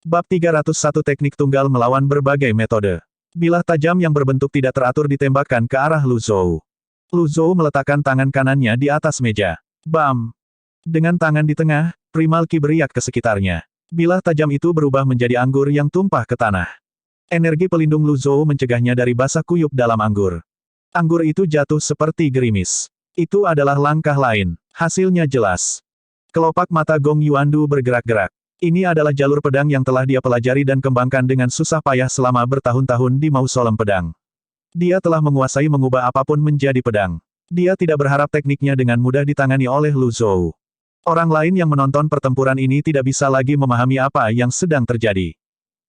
Bab 301 Teknik Tunggal Melawan Berbagai Metode. Bilah tajam yang berbentuk tidak teratur ditembakkan ke arah Lu Zhou. Lu Zhou meletakkan tangan kanannya di atas meja. Bam! Dengan tangan di tengah, Primal Qi beriak ke sekitarnya. Bilah tajam itu berubah menjadi anggur yang tumpah ke tanah. Energi pelindung Lu Zhou mencegahnya dari basah kuyup dalam anggur. Anggur itu jatuh seperti gerimis. Itu adalah langkah lain. Hasilnya jelas. Kelopak mata Gong Yuandu bergerak-gerak. Ini adalah jalur pedang yang telah dia pelajari dan kembangkan dengan susah payah selama bertahun-tahun di Mausolem Pedang. Dia telah menguasai mengubah apapun menjadi pedang. Dia tidak berharap tekniknya dengan mudah ditangani oleh Lu Zhou. Orang lain yang menonton pertempuran ini tidak bisa lagi memahami apa yang sedang terjadi.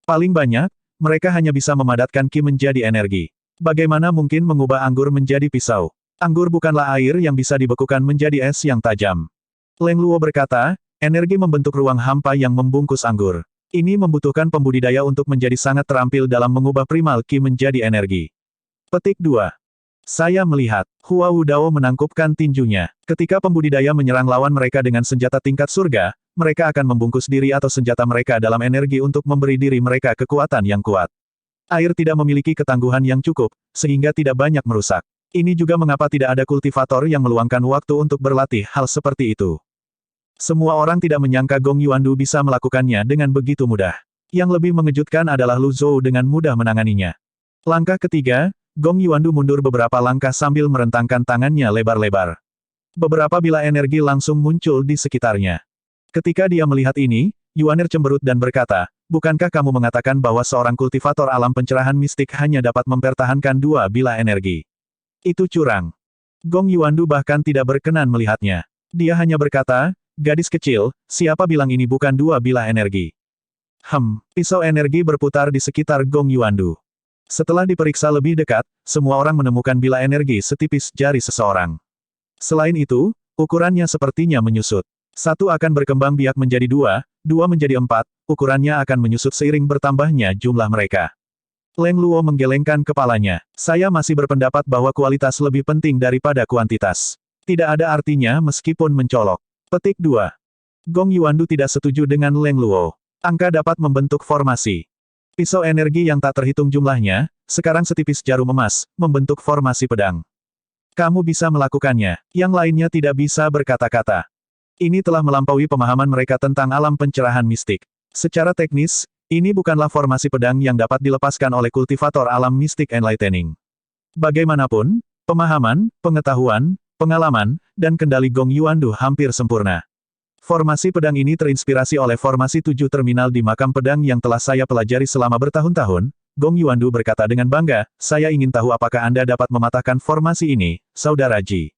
Paling banyak, mereka hanya bisa memadatkan Qi menjadi energi. Bagaimana mungkin mengubah anggur menjadi pisau? Anggur bukanlah air yang bisa dibekukan menjadi es yang tajam. Leng Luo berkata, energi membentuk ruang hampa yang membungkus anggur. Ini membutuhkan pembudidaya untuk menjadi sangat terampil dalam mengubah Primal Qi menjadi energi. Petik 2. Saya melihat, Hua Wudao menangkupkan tinjunya. Ketika pembudidaya menyerang lawan mereka dengan senjata tingkat surga, mereka akan membungkus diri atau senjata mereka dalam energi untuk memberi diri mereka kekuatan yang kuat. Air tidak memiliki ketangguhan yang cukup, sehingga tidak banyak merusak. Ini juga mengapa tidak ada kultivator yang meluangkan waktu untuk berlatih hal seperti itu. Semua orang tidak menyangka Gong Yuandu bisa melakukannya dengan begitu mudah. Yang lebih mengejutkan adalah Lu Zhou dengan mudah menanganinya. Langkah ketiga, Gong Yuandu mundur beberapa langkah sambil merentangkan tangannya lebar-lebar. Beberapa bila energi langsung muncul di sekitarnya. Ketika dia melihat ini, Yuanir cemberut dan berkata, bukankah kamu mengatakan bahwa seorang kultivator alam pencerahan mistik hanya dapat mempertahankan 2 bila energi? Itu curang. Gong Yuandu bahkan tidak berkenan melihatnya. Dia hanya berkata, gadis kecil, siapa bilang ini bukan 2 bilah energi? Pisau energi berputar di sekitar Gong Yuandu. Setelah diperiksa lebih dekat, semua orang menemukan bilah energi setipis jari seseorang. Selain itu, ukurannya sepertinya menyusut. 1 akan berkembang biak menjadi 2, 2 menjadi 4, ukurannya akan menyusut seiring bertambahnya jumlah mereka. Leng Luo menggelengkan kepalanya. Saya masih berpendapat bahwa kualitas lebih penting daripada kuantitas. Tidak ada artinya meskipun mencolok. Petik 2. Gong Yuandu tidak setuju dengan Leng Luo. Angka dapat membentuk formasi. Pisau energi yang tak terhitung jumlahnya, sekarang setipis jarum emas, membentuk formasi pedang. Kamu bisa melakukannya, yang lainnya tidak bisa berkata-kata. Ini telah melampaui pemahaman mereka tentang alam pencerahan mistik. Secara teknis, ini bukanlah formasi pedang yang dapat dilepaskan oleh kultivator alam mistik enlightening. Bagaimanapun, pemahaman, pengetahuan, pengalaman, dan kendali Gong Yuandu hampir sempurna. Formasi pedang ini terinspirasi oleh formasi 7 terminal di makam pedang yang telah saya pelajari selama bertahun-tahun. Gong Yuandu berkata dengan bangga, saya ingin tahu apakah Anda dapat mematahkan formasi ini, Saudara Ji.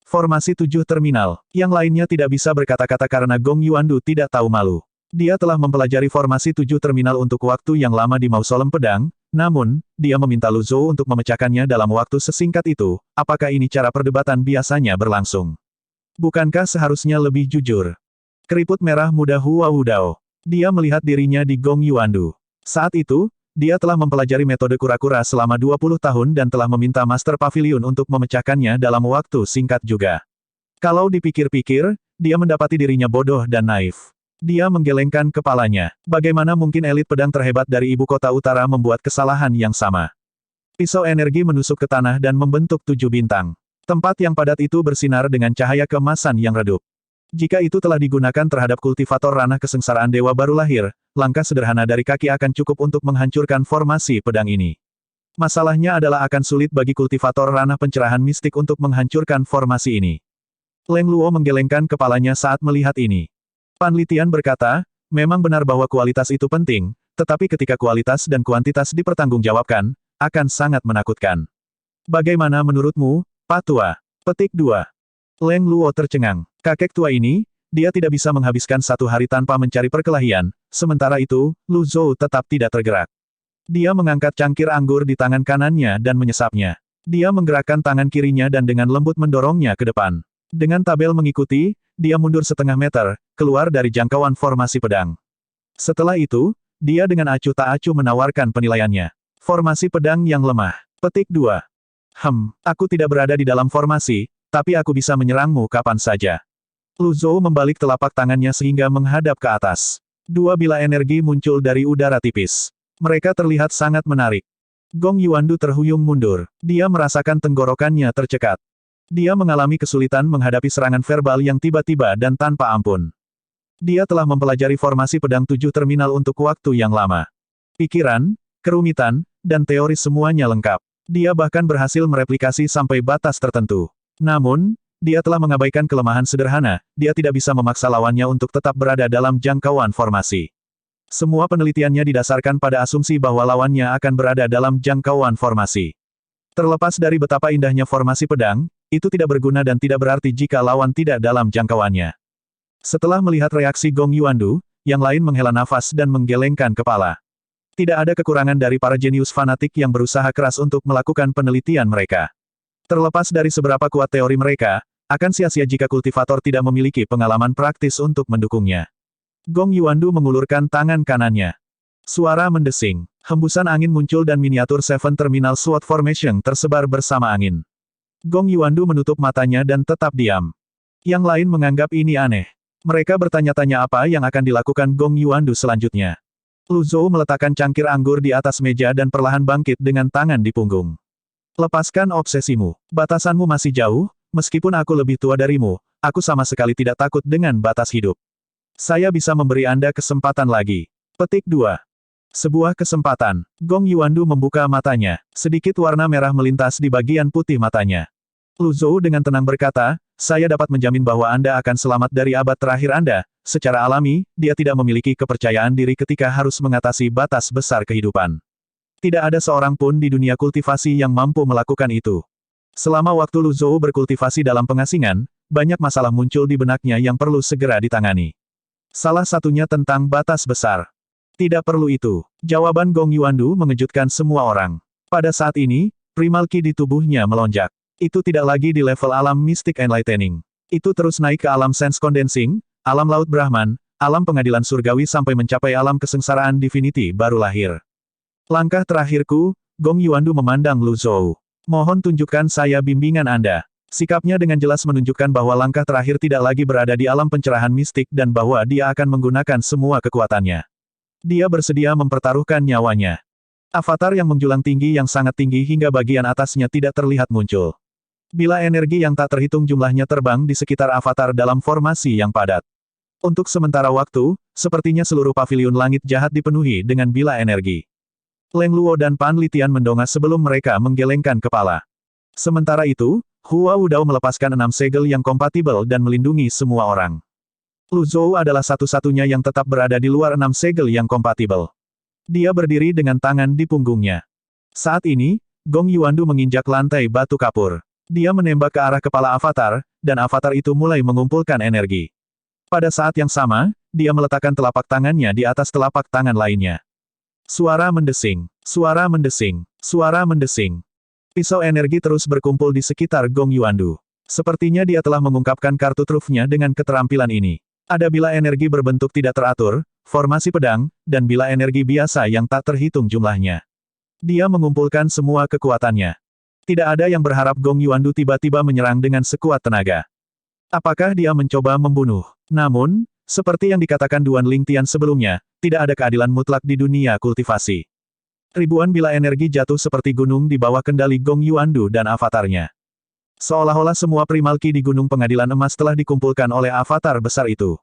Formasi 7 terminal. Yang lainnya tidak bisa berkata-kata karena Gong Yuandu tidak tahu malu. Dia telah mempelajari formasi 7 terminal untuk waktu yang lama di Mausolem Pedang, namun, dia meminta Lu Zhou untuk memecahkannya dalam waktu sesingkat itu. Apakah ini cara perdebatan biasanya berlangsung? Bukankah seharusnya lebih jujur? Keriput merah muda Hua Wudao. Dia melihat dirinya di Gong Yuandu. Saat itu, dia telah mempelajari metode kura-kura selama 20 tahun dan telah meminta Master Pavilion untuk memecahkannya dalam waktu singkat juga. Kalau dipikir-pikir, dia mendapati dirinya bodoh dan naif. Dia menggelengkan kepalanya. Bagaimana mungkin elit pedang terhebat dari ibu kota utara membuat kesalahan yang sama? Pisau energi menusuk ke tanah dan membentuk 7 bintang. Tempat yang padat itu bersinar dengan cahaya keemasan yang redup. Jika itu telah digunakan terhadap kultivator ranah kesengsaraan dewa baru lahir, langkah sederhana dari kaki akan cukup untuk menghancurkan formasi pedang ini. Masalahnya adalah akan sulit bagi kultivator ranah pencerahan mistik untuk menghancurkan formasi ini. Leng Luo menggelengkan kepalanya saat melihat ini. Panlitian berkata, memang benar bahwa kualitas itu penting, tetapi ketika kualitas dan kuantitas dipertanggungjawabkan, akan sangat menakutkan. Bagaimana menurutmu, Pak Tua? Petik 2. Leng Luo tercengang. Kakek tua ini, dia tidak bisa menghabiskan 1 hari tanpa mencari perkelahian, sementara itu, Lu Zhou tetap tidak tergerak. Dia mengangkat cangkir anggur di tangan kanannya dan menyesapnya. Dia menggerakkan tangan kirinya dan dengan lembut mendorongnya ke depan. Dengan tabel mengikuti, dia mundur setengah meter, keluar dari jangkauan formasi pedang. Setelah itu, dia dengan acuh tak acuh menawarkan penilaiannya. Formasi pedang yang lemah. Petik 2. Aku tidak berada di dalam formasi, tapi aku bisa menyerangmu kapan saja. Lu Zhou membalik telapak tangannya sehingga menghadap ke atas. Dua bila energi muncul dari udara tipis. Mereka terlihat sangat menarik. Gong Yuandu terhuyung mundur. Dia merasakan tenggorokannya tercekat. Dia mengalami kesulitan menghadapi serangan verbal yang tiba-tiba dan tanpa ampun. Dia telah mempelajari formasi pedang 7 terminal untuk waktu yang lama. Pikiran, kerumitan, dan teori semuanya lengkap. Dia bahkan berhasil mereplikasi sampai batas tertentu. Namun, dia telah mengabaikan kelemahan sederhana, dia tidak bisa memaksa lawannya untuk tetap berada dalam jangkauan formasi. Semua penelitiannya didasarkan pada asumsi bahwa lawannya akan berada dalam jangkauan formasi. Terlepas dari betapa indahnya formasi pedang, itu tidak berguna dan tidak berarti jika lawan tidak dalam jangkauannya. Setelah melihat reaksi Gong Yuandu, yang lain menghela nafas dan menggelengkan kepala. Tidak ada kekurangan dari para jenius fanatik yang berusaha keras untuk melakukan penelitian mereka. Terlepas dari seberapa kuat teori mereka, akan sia-sia jika kultivator tidak memiliki pengalaman praktis untuk mendukungnya. Gong Yuandu mengulurkan tangan kanannya. Suara mendesing. Hembusan angin muncul dan miniatur Seven Terminal Sword Formation tersebar bersama angin. Gong Yuandu menutup matanya dan tetap diam. Yang lain menganggap ini aneh. Mereka bertanya-tanya apa yang akan dilakukan Gong Yuandu selanjutnya. Lu Zhou meletakkan cangkir anggur di atas meja dan perlahan bangkit dengan tangan di punggung. Lepaskan obsesimu. Batasanmu masih jauh, meskipun aku lebih tua darimu, aku sama sekali tidak takut dengan batas hidup. Saya bisa memberi Anda kesempatan lagi. Petik 2. Sebuah kesempatan. Gong Yuandu membuka matanya. Sedikit warna merah melintas di bagian putih matanya. Lu Zhou dengan tenang berkata, saya dapat menjamin bahwa Anda akan selamat dari abad terakhir Anda. Secara alami, dia tidak memiliki kepercayaan diri ketika harus mengatasi batas besar kehidupan. Tidak ada seorang pun di dunia kultivasi yang mampu melakukan itu. Selama waktu Lu Zhou berkultivasi dalam pengasingan, banyak masalah muncul di benaknya yang perlu segera ditangani. Salah satunya tentang batas besar. Tidak perlu itu. Jawaban Gong Yuandu mengejutkan semua orang. Pada saat ini, primal ki di tubuhnya melonjak. Itu tidak lagi di level alam Mystic Enlightening. Itu terus naik ke alam Sense Condensing, alam Laut Brahman, alam pengadilan surgawi sampai mencapai alam kesengsaraan Divinity baru lahir. Langkah terakhirku, Gong Yuandu memandang Lu Zhou. Mohon tunjukkan saya bimbingan Anda. Sikapnya dengan jelas menunjukkan bahwa langkah terakhir tidak lagi berada di alam pencerahan mistik dan bahwa dia akan menggunakan semua kekuatannya. Dia bersedia mempertaruhkan nyawanya. Avatar yang menjulang tinggi yang sangat tinggi hingga bagian atasnya tidak terlihat muncul. Bila energi yang tak terhitung jumlahnya terbang di sekitar avatar dalam formasi yang padat. Untuk sementara waktu, sepertinya seluruh paviliun langit jahat dipenuhi dengan bila energi. Leng Luo dan Pan Litian mendongak sebelum mereka menggelengkan kepala. Sementara itu, Hua Wudao melepaskan 6 segel yang kompatibel dan melindungi semua orang. Lu Zhou adalah satu-satunya yang tetap berada di luar 6 segel yang kompatibel. Dia berdiri dengan tangan di punggungnya. Saat ini, Gong Yuandu menginjak lantai batu kapur. Dia menembak ke arah kepala avatar, dan avatar itu mulai mengumpulkan energi. Pada saat yang sama, dia meletakkan telapak tangannya di atas telapak tangan lainnya. Suara mendesing, suara mendesing, suara mendesing. Pisau energi terus berkumpul di sekitar Gong Yuandu. Sepertinya dia telah mengungkapkan kartu trufnya dengan keterampilan ini. Ada bila energi berbentuk tidak teratur, formasi pedang, dan bila energi biasa yang tak terhitung jumlahnya. Dia mengumpulkan semua kekuatannya. Tidak ada yang berharap Gong Yuandu tiba-tiba menyerang dengan sekuat tenaga. Apakah dia mencoba membunuh? Namun, seperti yang dikatakan Duan Lingtian sebelumnya, tidak ada keadilan mutlak di dunia kultivasi. Ribuan bila energi jatuh seperti gunung di bawah kendali Gong Yuandu dan avatarnya. Seolah-olah semua primal ki di Gunung Pengadilan Emas telah dikumpulkan oleh avatar besar itu.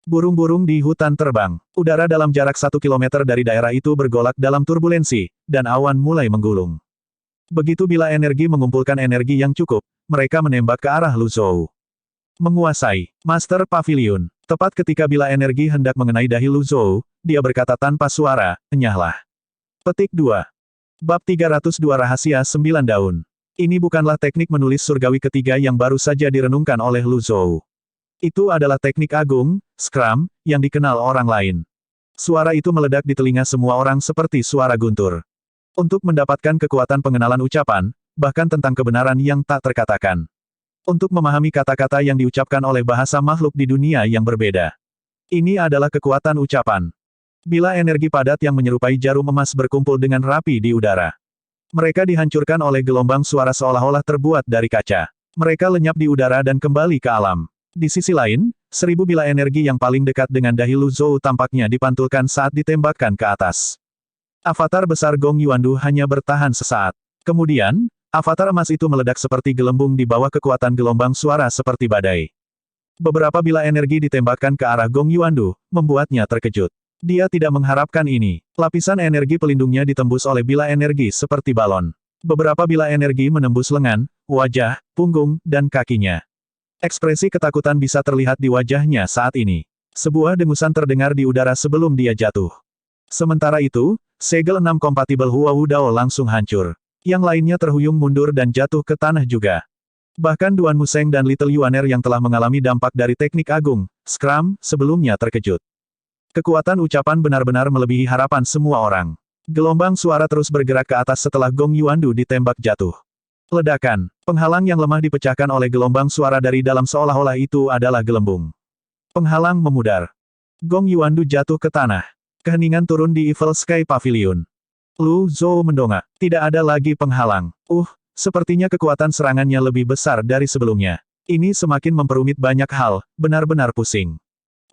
Burung-burung di hutan terbang. Udara dalam jarak 1 kilometer dari daerah itu bergolak dalam turbulensi, dan awan mulai menggulung. Begitu bila energi mengumpulkan energi yang cukup, mereka menembak ke arah Lu Zhou. Menguasai. Master Pavilion. Tepat ketika bila energi hendak mengenai dahi Lu Zhou, dia berkata tanpa suara, enyahlah. Petik 2. Bab 302 Rahasia 9 Daun. Ini bukanlah teknik menulis surgawi ketiga yang baru saja direnungkan oleh Lu Zhou. Itu adalah teknik agung, Scrum, yang dikenal orang lain. Suara itu meledak di telinga semua orang seperti suara guntur. Untuk mendapatkan kekuatan pengenalan ucapan, bahkan tentang kebenaran yang tak terkatakan. Untuk memahami kata-kata yang diucapkan oleh bahasa makhluk di dunia yang berbeda. Ini adalah kekuatan ucapan. Bila energi padat yang menyerupai jarum emas berkumpul dengan rapi di udara. Mereka dihancurkan oleh gelombang suara seolah-olah terbuat dari kaca. Mereka lenyap di udara dan kembali ke alam. Di sisi lain, 1000 bila energi yang paling dekat dengan dahi Lu Zhou tampaknya dipantulkan saat ditembakkan ke atas. Avatar besar Gong Yuandu hanya bertahan sesaat. Kemudian, avatar emas itu meledak seperti gelembung di bawah kekuatan gelombang suara seperti badai. Beberapa bila energi ditembakkan ke arah Gong Yuandu, membuatnya terkejut. Dia tidak mengharapkan ini. Lapisan energi pelindungnya ditembus oleh bila energi seperti balon. Beberapa bila energi menembus lengan, wajah, punggung, dan kakinya. Ekspresi ketakutan bisa terlihat di wajahnya saat ini. Sebuah dengusan terdengar di udara sebelum dia jatuh. Sementara itu, segel 6 kompatibel Hua Wudao langsung hancur. Yang lainnya terhuyung mundur dan jatuh ke tanah juga. Bahkan Duan Museng dan Little Yuaner yang telah mengalami dampak dari teknik agung, Scrum, sebelumnya terkejut. Kekuatan ucapan benar-benar melebihi harapan semua orang. Gelombang suara terus bergerak ke atas setelah Gong Yuandu ditembak jatuh. Ledakan, penghalang yang lemah dipecahkan oleh gelombang suara dari dalam seolah-olah itu adalah gelembung. Penghalang memudar. Gong Yuandu jatuh ke tanah. Keheningan turun di Evil Sky Pavilion. Lu Zhou mendongak. Tidak ada lagi penghalang. Sepertinya kekuatan serangannya lebih besar dari sebelumnya. Ini semakin memperumit banyak hal, benar-benar pusing.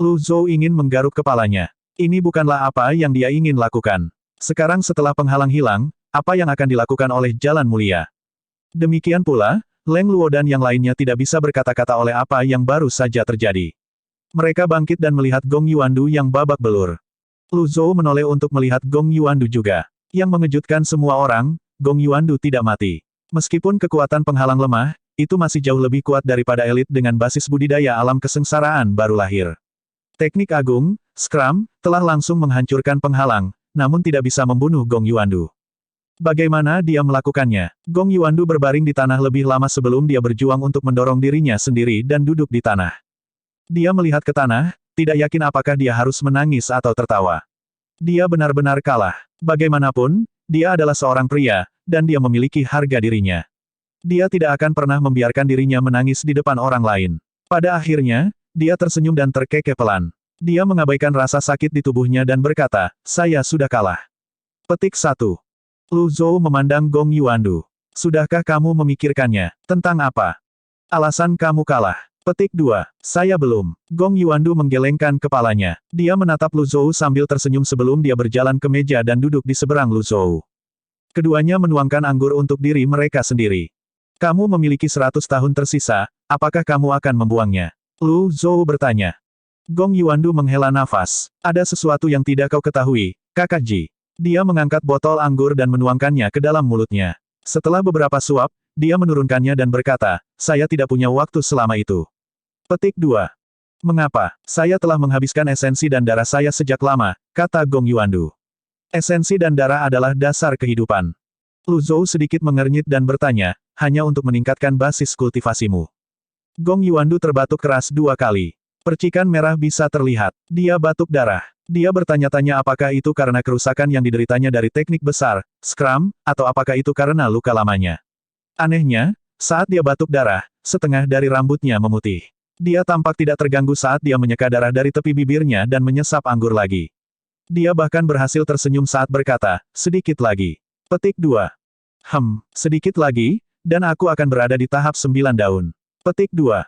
Lu Zhou ingin menggaruk kepalanya. Ini bukanlah apa yang dia ingin lakukan. Sekarang setelah penghalang hilang, apa yang akan dilakukan oleh Jalan Mulia? Demikian pula, Leng Luo dan yang lainnya tidak bisa berkata-kata oleh apa yang baru saja terjadi. Mereka bangkit dan melihat Gong Yuandu yang babak belur. Lu Zhou menoleh untuk melihat Gong Yuandu juga. Yang mengejutkan semua orang, Gong Yuandu tidak mati. Meskipun kekuatan penghalang lemah, itu masih jauh lebih kuat daripada elit dengan basis budidaya alam kesengsaraan baru lahir. Teknik agung, Scrum, telah langsung menghancurkan penghalang, namun tidak bisa membunuh Gong Yuandu. Bagaimana dia melakukannya? Gong Yuandu berbaring di tanah lebih lama sebelum dia berjuang untuk mendorong dirinya sendiri dan duduk di tanah. Dia melihat ke tanah, tidak yakin apakah dia harus menangis atau tertawa. Dia benar-benar kalah. Bagaimanapun, dia adalah seorang pria, dan dia memiliki harga dirinya. Dia tidak akan pernah membiarkan dirinya menangis di depan orang lain. Pada akhirnya, dia tersenyum dan terkekeh pelan. Dia mengabaikan rasa sakit di tubuhnya dan berkata, "Saya sudah kalah." Petik 1. Lu Zhou memandang Gong Yuandu. Sudahkah kamu memikirkannya? Tentang apa? Alasan kamu kalah. Petik 2. Saya belum. Gong Yuandu menggelengkan kepalanya. Dia menatap Lu Zhou sambil tersenyum sebelum dia berjalan ke meja dan duduk di seberang Lu Zhou. Keduanya menuangkan anggur untuk diri mereka sendiri. Kamu memiliki 100 tahun tersisa, apakah kamu akan membuangnya? Lu Zhou bertanya. Gong Yuandu menghela nafas. Ada sesuatu yang tidak kau ketahui, Kakak Ji. Dia mengangkat botol anggur dan menuangkannya ke dalam mulutnya. Setelah beberapa suap, dia menurunkannya dan berkata, "Saya tidak punya waktu selama itu." Petik 2. Mengapa? Saya telah menghabiskan esensi dan darah saya sejak lama, kata Gong Yuandu. Esensi dan darah adalah dasar kehidupan. Lu Zhou sedikit mengernyit dan bertanya, hanya untuk meningkatkan basis kultivasimu. Gong Yuandu terbatuk keras 2 kali. Percikan merah bisa terlihat. Dia batuk darah. Dia bertanya-tanya apakah itu karena kerusakan yang dideritanya dari teknik besar, Scrum, atau apakah itu karena luka lamanya. Anehnya, saat dia batuk darah, setengah dari rambutnya memutih. Dia tampak tidak terganggu saat dia menyeka darah dari tepi bibirnya dan menyesap anggur lagi. Dia bahkan berhasil tersenyum saat berkata, "Sedikit lagi." Petik 2. Sedikit lagi, dan aku akan berada di tahap 9 daun. Petik 2.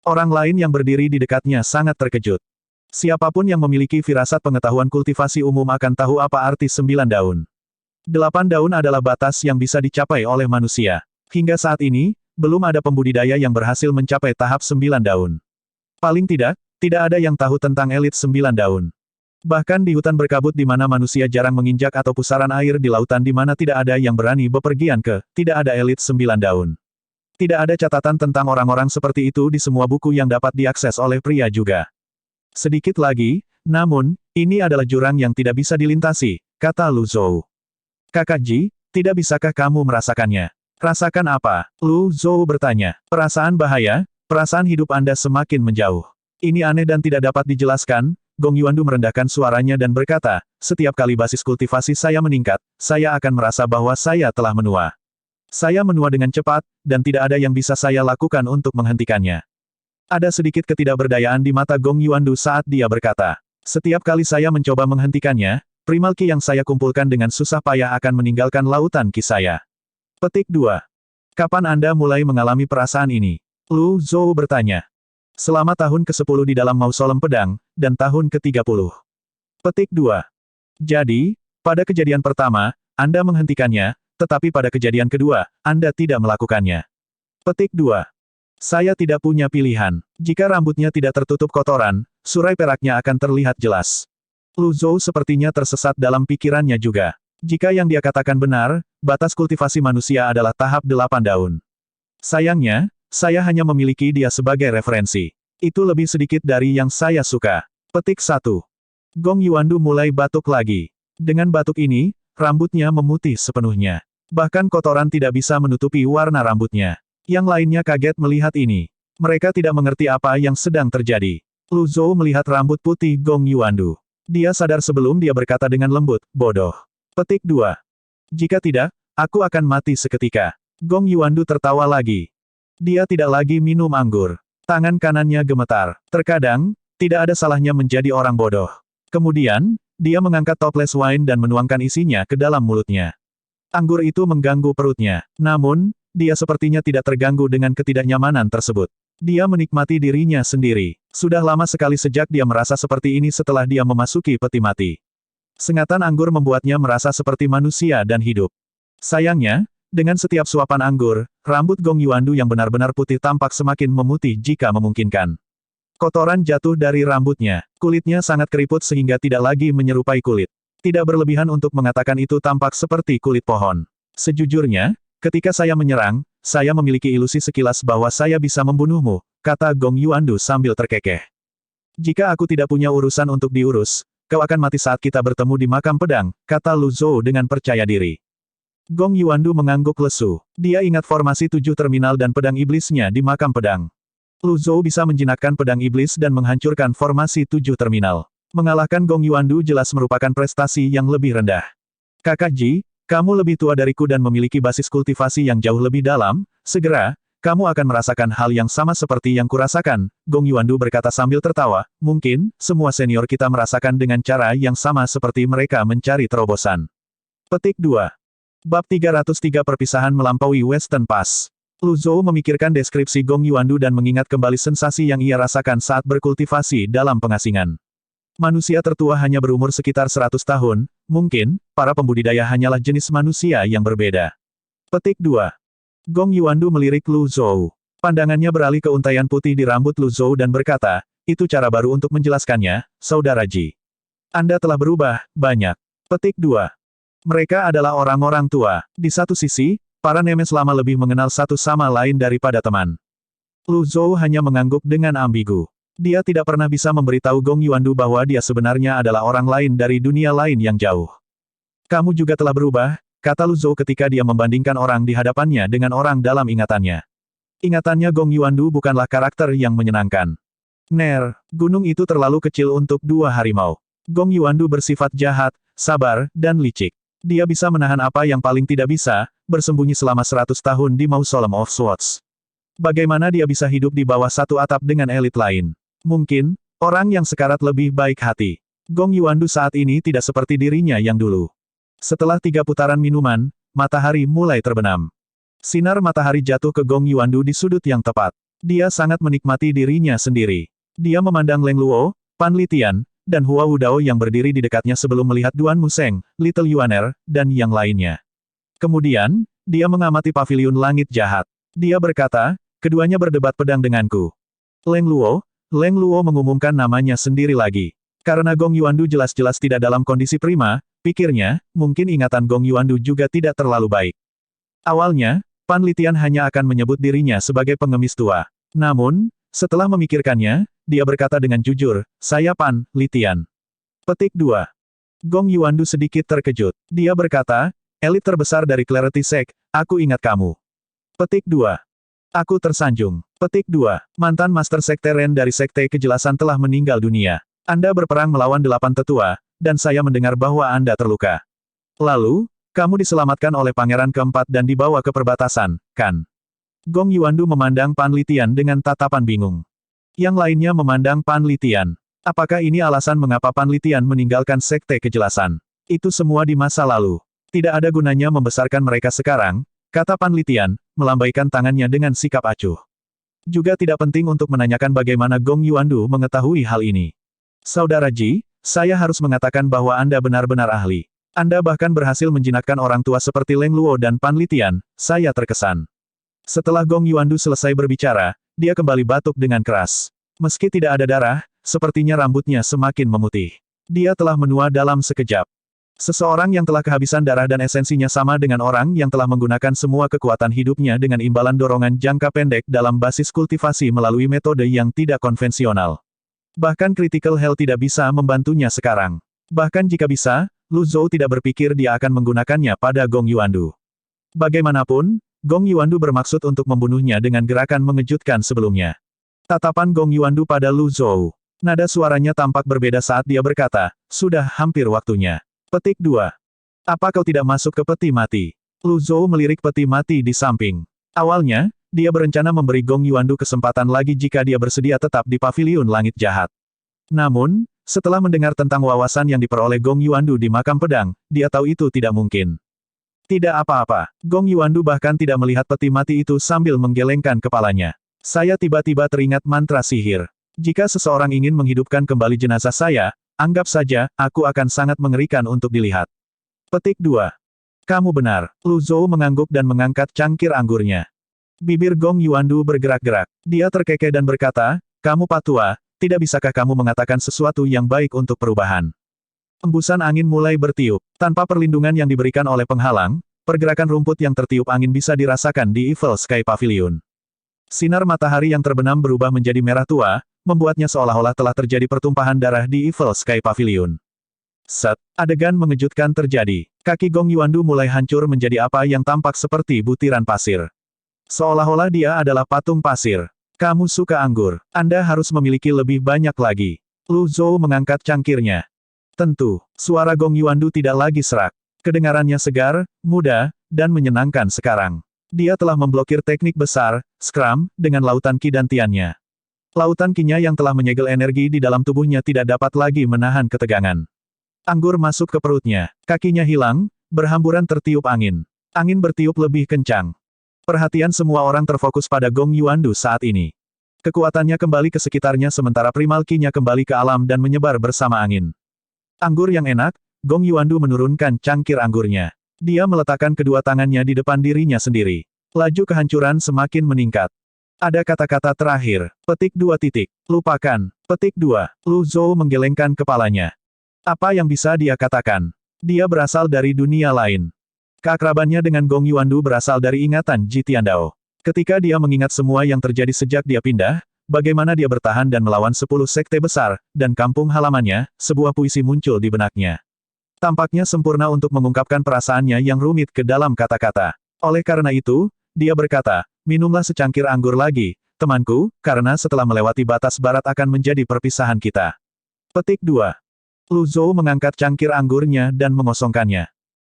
Orang lain yang berdiri di dekatnya sangat terkejut. Siapapun yang memiliki firasat pengetahuan kultivasi umum akan tahu apa arti 9 daun. 8 daun adalah batas yang bisa dicapai oleh manusia. Hingga saat ini, belum ada pembudidaya yang berhasil mencapai tahap 9 daun. Paling tidak, tidak ada yang tahu tentang elit 9 daun. Bahkan di hutan berkabut di mana manusia jarang menginjak atau pusaran air di lautan di mana tidak ada yang berani bepergian ke, tidak ada elit 9 daun. Tidak ada catatan tentang orang-orang seperti itu di semua buku yang dapat diakses oleh pria juga. Sedikit lagi, namun, ini adalah jurang yang tidak bisa dilintasi, kata Lu Zhou. Kakak Ji, tidak bisakah kamu merasakannya? Rasakan apa? Lu Zhou bertanya. Perasaan bahaya, perasaan hidup Anda semakin menjauh. Ini aneh dan tidak dapat dijelaskan. Gong Yuandu merendahkan suaranya dan berkata, setiap kali basis kultivasi saya meningkat, saya akan merasa bahwa saya telah menua. Saya menua dengan cepat, dan tidak ada yang bisa saya lakukan untuk menghentikannya. Ada sedikit ketidakberdayaan di mata Gong Yuandu saat dia berkata, setiap kali saya mencoba menghentikannya, primal ki yang saya kumpulkan dengan susah payah akan meninggalkan lautan ki saya. Petik 2. Kapan Anda mulai mengalami perasaan ini? Lu Zhou bertanya. Selama tahun ke-10 di dalam mausolem pedang, dan tahun ke-30. Petik 2. Jadi, pada kejadian pertama, Anda menghentikannya, tetapi pada kejadian kedua, Anda tidak melakukannya. Petik 2. Saya tidak punya pilihan. Jika rambutnya tidak tertutup kotoran, surai peraknya akan terlihat jelas. Lu Zhou sepertinya tersesat dalam pikirannya juga. Jika yang dia katakan benar, batas kultivasi manusia adalah tahap 8 daun. Sayangnya, saya hanya memiliki dia sebagai referensi. Itu lebih sedikit dari yang saya suka. Petik 1. Gong Yuandu mulai batuk lagi. Dengan batuk ini, rambutnya memutih sepenuhnya. Bahkan kotoran tidak bisa menutupi warna rambutnya. Yang lainnya kaget melihat ini. Mereka tidak mengerti apa yang sedang terjadi. Lu Zhou melihat rambut putih Gong Yuandu. Dia sadar sebelum dia berkata dengan lembut, bodoh. Petik 2. Jika tidak, aku akan mati seketika. Gong Yuandu tertawa lagi. Dia tidak lagi minum anggur. Tangan kanannya gemetar. Terkadang, tidak ada salahnya menjadi orang bodoh. Kemudian, dia mengangkat toples wine dan menuangkan isinya ke dalam mulutnya. Anggur itu mengganggu perutnya. Namun, dia sepertinya tidak terganggu dengan ketidaknyamanan tersebut. Dia menikmati dirinya sendiri. Sudah lama sekali sejak dia merasa seperti ini setelah dia memasuki peti mati. Sengatan anggur membuatnya merasa seperti manusia dan hidup. Sayangnya, dengan setiap suapan anggur, rambut Gong Yuandu yang benar-benar putih tampak semakin memutih jika memungkinkan. Kotoran jatuh dari rambutnya. Kulitnya sangat keriput sehingga tidak lagi menyerupai kulit. Tidak berlebihan untuk mengatakan itu tampak seperti kulit pohon. Sejujurnya, ketika saya menyerang, saya memiliki ilusi sekilas bahwa saya bisa membunuhmu, kata Gong Yuandu sambil terkekeh. Jika aku tidak punya urusan untuk diurus, kau akan mati saat kita bertemu di makam pedang, kata Lu Zhou dengan percaya diri. Gong Yuandu mengangguk lesu. Dia ingat formasi 7 terminal dan pedang iblisnya di makam pedang. Lu Zhou bisa menjinakkan pedang iblis dan menghancurkan formasi 7 terminal. Mengalahkan Gong Yuandu jelas merupakan prestasi yang lebih rendah. Kakak Ji, kamu lebih tua dariku dan memiliki basis kultivasi yang jauh lebih dalam, segera, kamu akan merasakan hal yang sama seperti yang kurasakan, Gong Yuandu berkata sambil tertawa, mungkin, semua senior kita merasakan dengan cara yang sama seperti mereka mencari terobosan. Petik 2. Bab 303 Perpisahan melampaui Western Pass. Lu Zhou memikirkan deskripsi Gong Yuandu dan mengingat kembali sensasi yang ia rasakan saat berkultivasi dalam pengasingan. Manusia tertua hanya berumur sekitar 100 tahun, mungkin, para pembudidaya hanyalah jenis manusia yang berbeda. Petik 2. Gong Yuandu melirik Lu Zhou. Pandangannya beralih ke untaian putih di rambut Lu Zhou dan berkata, itu cara baru untuk menjelaskannya, Saudara Ji. Anda telah berubah, banyak. Petik 2. Mereka adalah orang-orang tua. Di satu sisi, para nemes lama lebih mengenal satu sama lain daripada teman. Lu Zhou hanya mengangguk dengan ambigu. Dia tidak pernah bisa memberitahu Gong Yuandu bahwa dia sebenarnya adalah orang lain dari dunia lain yang jauh. Kamu juga telah berubah, kata Lu Zhou ketika dia membandingkan orang di hadapannya dengan orang dalam ingatannya. Ingatannya Gong Yuandu bukanlah karakter yang menyenangkan. Ner, gunung itu terlalu kecil untuk 2 harimau. Gong Yuandu bersifat jahat, sabar, dan licik. Dia bisa menahan apa yang paling tidak bisa, bersembunyi selama 100 tahun di Mausoleum of Swords. Bagaimana dia bisa hidup di bawah satu atap dengan elit lain? Mungkin, orang yang sekarat lebih baik hati. Gong Yuandu saat ini tidak seperti dirinya yang dulu. Setelah 3 putaran minuman, matahari mulai terbenam. Sinar matahari jatuh ke Gong Yuandu di sudut yang tepat. Dia sangat menikmati dirinya sendiri. Dia memandang Leng Luo, Pan Litian, dan Hua Wudao yang berdiri di dekatnya sebelum melihat Duan Museng, Little Yuaner, dan yang lainnya. Kemudian, dia mengamati paviliun langit jahat. Dia berkata, keduanya berdebat pedang denganku. Leng Luo mengumumkan namanya sendiri lagi. Karena Gong Yuandu jelas-jelas tidak dalam kondisi prima, pikirnya, mungkin ingatan Gong Yuandu juga tidak terlalu baik. Awalnya, Pan Litian hanya akan menyebut dirinya sebagai pengemis tua. Namun, setelah memikirkannya, dia berkata dengan jujur, saya Pan Litian. Petik 2. Gong Yuandu sedikit terkejut. Dia berkata, elit terbesar dari Clarity Sect, aku ingat kamu. Petik 2. Aku tersanjung. Petik 2. Mantan Master Sekte Ren dari Sekte Kejelasan telah meninggal dunia. Anda berperang melawan 8 tetua, dan saya mendengar bahwa Anda terluka. Lalu, kamu diselamatkan oleh Pangeran keempat dan dibawa ke perbatasan, kan? Gong Yuandu memandang Pan Litian dengan tatapan bingung. Yang lainnya memandang Pan Litian. Apakah ini alasan mengapa Pan Litian meninggalkan Sekte Kejelasan? Itu semua di masa lalu. Tidak ada gunanya membesarkan mereka sekarang, kata Pan Litian, melambaikan tangannya dengan sikap acuh. Juga tidak penting untuk menanyakan bagaimana Gong Yuandu mengetahui hal ini. Saudara Ji, saya harus mengatakan bahwa Anda benar-benar ahli. Anda bahkan berhasil menjinakkan orang tua seperti Leng Luo dan Pan Litian, saya terkesan. Setelah Gong Yuandu selesai berbicara, dia kembali batuk dengan keras. Meski tidak ada darah, sepertinya rambutnya semakin memutih. Dia telah menua dalam sekejap. Seseorang yang telah kehabisan darah dan esensinya sama dengan orang yang telah menggunakan semua kekuatan hidupnya dengan imbalan dorongan jangka pendek dalam basis kultivasi melalui metode yang tidak konvensional. Bahkan critical health tidak bisa membantunya sekarang. Bahkan jika bisa, Lu Zhou tidak berpikir dia akan menggunakannya pada Gong Yuandu. Bagaimanapun, Gong Yuandu bermaksud untuk membunuhnya dengan gerakan mengejutkan sebelumnya. Tatapan Gong Yuandu pada Lu Zhou. Nada suaranya tampak berbeda saat dia berkata, sudah hampir waktunya. Petik 2. Apa kau tidak masuk ke peti mati? Lu Zhou melirik peti mati di samping. Awalnya, dia berencana memberi Gong Yuandu kesempatan lagi jika dia bersedia tetap di paviliun langit jahat. Namun, setelah mendengar tentang wawasan yang diperoleh Gong Yuandu di makam pedang, dia tahu itu tidak mungkin. Tidak apa-apa. Gong Yuandu bahkan tidak melihat peti mati itu sambil menggelengkan kepalanya. Saya tiba-tiba teringat mantra sihir. Jika seseorang ingin menghidupkan kembali jenazah saya, anggap saja, aku akan sangat mengerikan untuk dilihat. Petik 2. Kamu benar. Lu Zhou mengangguk dan mengangkat cangkir anggurnya. Bibir Gong Yuandu bergerak-gerak. Dia terkekeh dan berkata, kamu patua, tidak bisakah kamu mengatakan sesuatu yang baik untuk perubahan? Embusan angin mulai bertiup. Tanpa perlindungan yang diberikan oleh penghalang, pergerakan rumput yang tertiup angin bisa dirasakan di Evil Sky Pavilion. Sinar matahari yang terbenam berubah menjadi merah tua, membuatnya seolah-olah telah terjadi pertumpahan darah di Evil Sky Pavilion. Set, adegan mengejutkan terjadi. Kaki Gong Yuandu mulai hancur menjadi apa yang tampak seperti butiran pasir. Seolah-olah dia adalah patung pasir. Kamu suka anggur. Anda harus memiliki lebih banyak lagi. Lu Zhou mengangkat cangkirnya. Tentu, suara Gong Yuandu tidak lagi serak. Kedengarannya segar, muda, dan menyenangkan sekarang. Dia telah memblokir teknik besar, Scrum, dengan lautan Qi dan Tiannya. Lautan Qi-nya yang telah menyegel energi di dalam tubuhnya tidak dapat lagi menahan ketegangan. Anggur masuk ke perutnya. Kakinya hilang, berhamburan tertiup angin. Angin bertiup lebih kencang. Perhatian semua orang terfokus pada Gong Yuandu saat ini. Kekuatannya kembali ke sekitarnya sementara primal Qi-nya kembali ke alam dan menyebar bersama angin. Anggur yang enak, Gong Yuandu menurunkan cangkir anggurnya. Dia meletakkan kedua tangannya di depan dirinya sendiri. Laju kehancuran semakin meningkat. Ada kata-kata terakhir. Petik 2 titik. Lupakan. Petik 2. Lu Zhou menggelengkan kepalanya. Apa yang bisa dia katakan? Dia berasal dari dunia lain. Keakrabannya dengan Gong Yuandu berasal dari ingatan Ji Tiandao. Ketika dia mengingat semua yang terjadi sejak dia pindah, bagaimana dia bertahan dan melawan 10 sekte besar, dan kampung halamannya, sebuah puisi muncul di benaknya. Tampaknya sempurna untuk mengungkapkan perasaannya yang rumit ke dalam kata-kata. Oleh karena itu, dia berkata, minumlah secangkir anggur lagi, temanku, karena setelah melewati batas barat akan menjadi perpisahan kita. Petik 2. Lu Zhou mengangkat cangkir anggurnya dan mengosongkannya.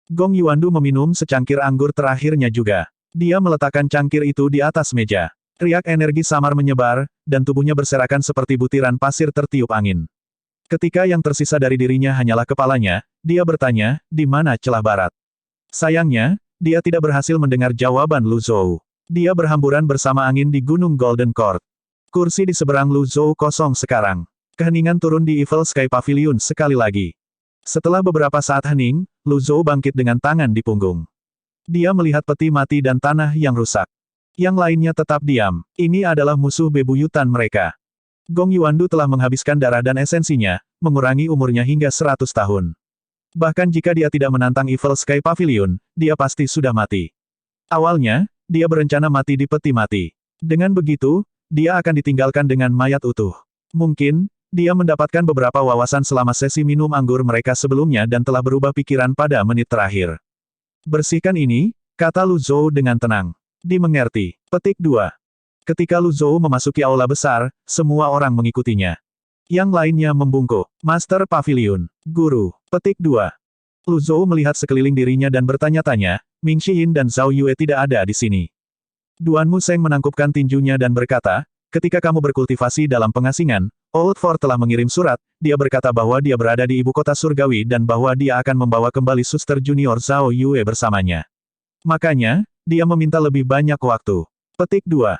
Gong Yuandu meminum secangkir anggur terakhirnya juga. Dia meletakkan cangkir itu di atas meja. Riak energi samar menyebar, dan tubuhnya berserakan seperti butiran pasir tertiup angin. Ketika yang tersisa dari dirinya hanyalah kepalanya, dia bertanya, di mana celah barat? Sayangnya, dia tidak berhasil mendengar jawaban Lu Zhou. Dia berhamburan bersama angin di Gunung Golden Court. Kursi di seberang Lu Zhou kosong sekarang. Keheningan turun di Evil Sky Pavilion sekali lagi. Setelah beberapa saat hening, Lu Zhou bangkit dengan tangan di punggung. Dia melihat peti mati dan tanah yang rusak. Yang lainnya tetap diam. Ini adalah musuh bebuyutan mereka. Gong Yuandu telah menghabiskan darah dan esensinya, mengurangi umurnya hingga 100 tahun. Bahkan jika dia tidak menantang Evil Sky Pavilion, dia pasti sudah mati. Awalnya, dia berencana mati di peti mati. Dengan begitu, dia akan ditinggalkan dengan mayat utuh. Mungkin, dia mendapatkan beberapa wawasan selama sesi minum anggur mereka sebelumnya dan telah berubah pikiran pada menit terakhir. Bersihkan ini, kata Lu Zhou dengan tenang. Dimengerti. Petik 2. Ketika Lu Zhou memasuki aula besar, semua orang mengikutinya. Yang lainnya membungkuk. Master Pavilion. Guru. Petik 2. Lu Zhou melihat sekeliling dirinya dan bertanya-tanya, Ming Xiyin dan Zhao Yue tidak ada di sini. Duan Museng menangkupkan tinjunya dan berkata, ketika kamu berkultivasi dalam pengasingan, Old Fort telah mengirim surat, dia berkata bahwa dia berada di ibu kota surgawi dan bahwa dia akan membawa kembali suster junior Zhao Yue bersamanya. Makanya, dia meminta lebih banyak waktu. Petik 2.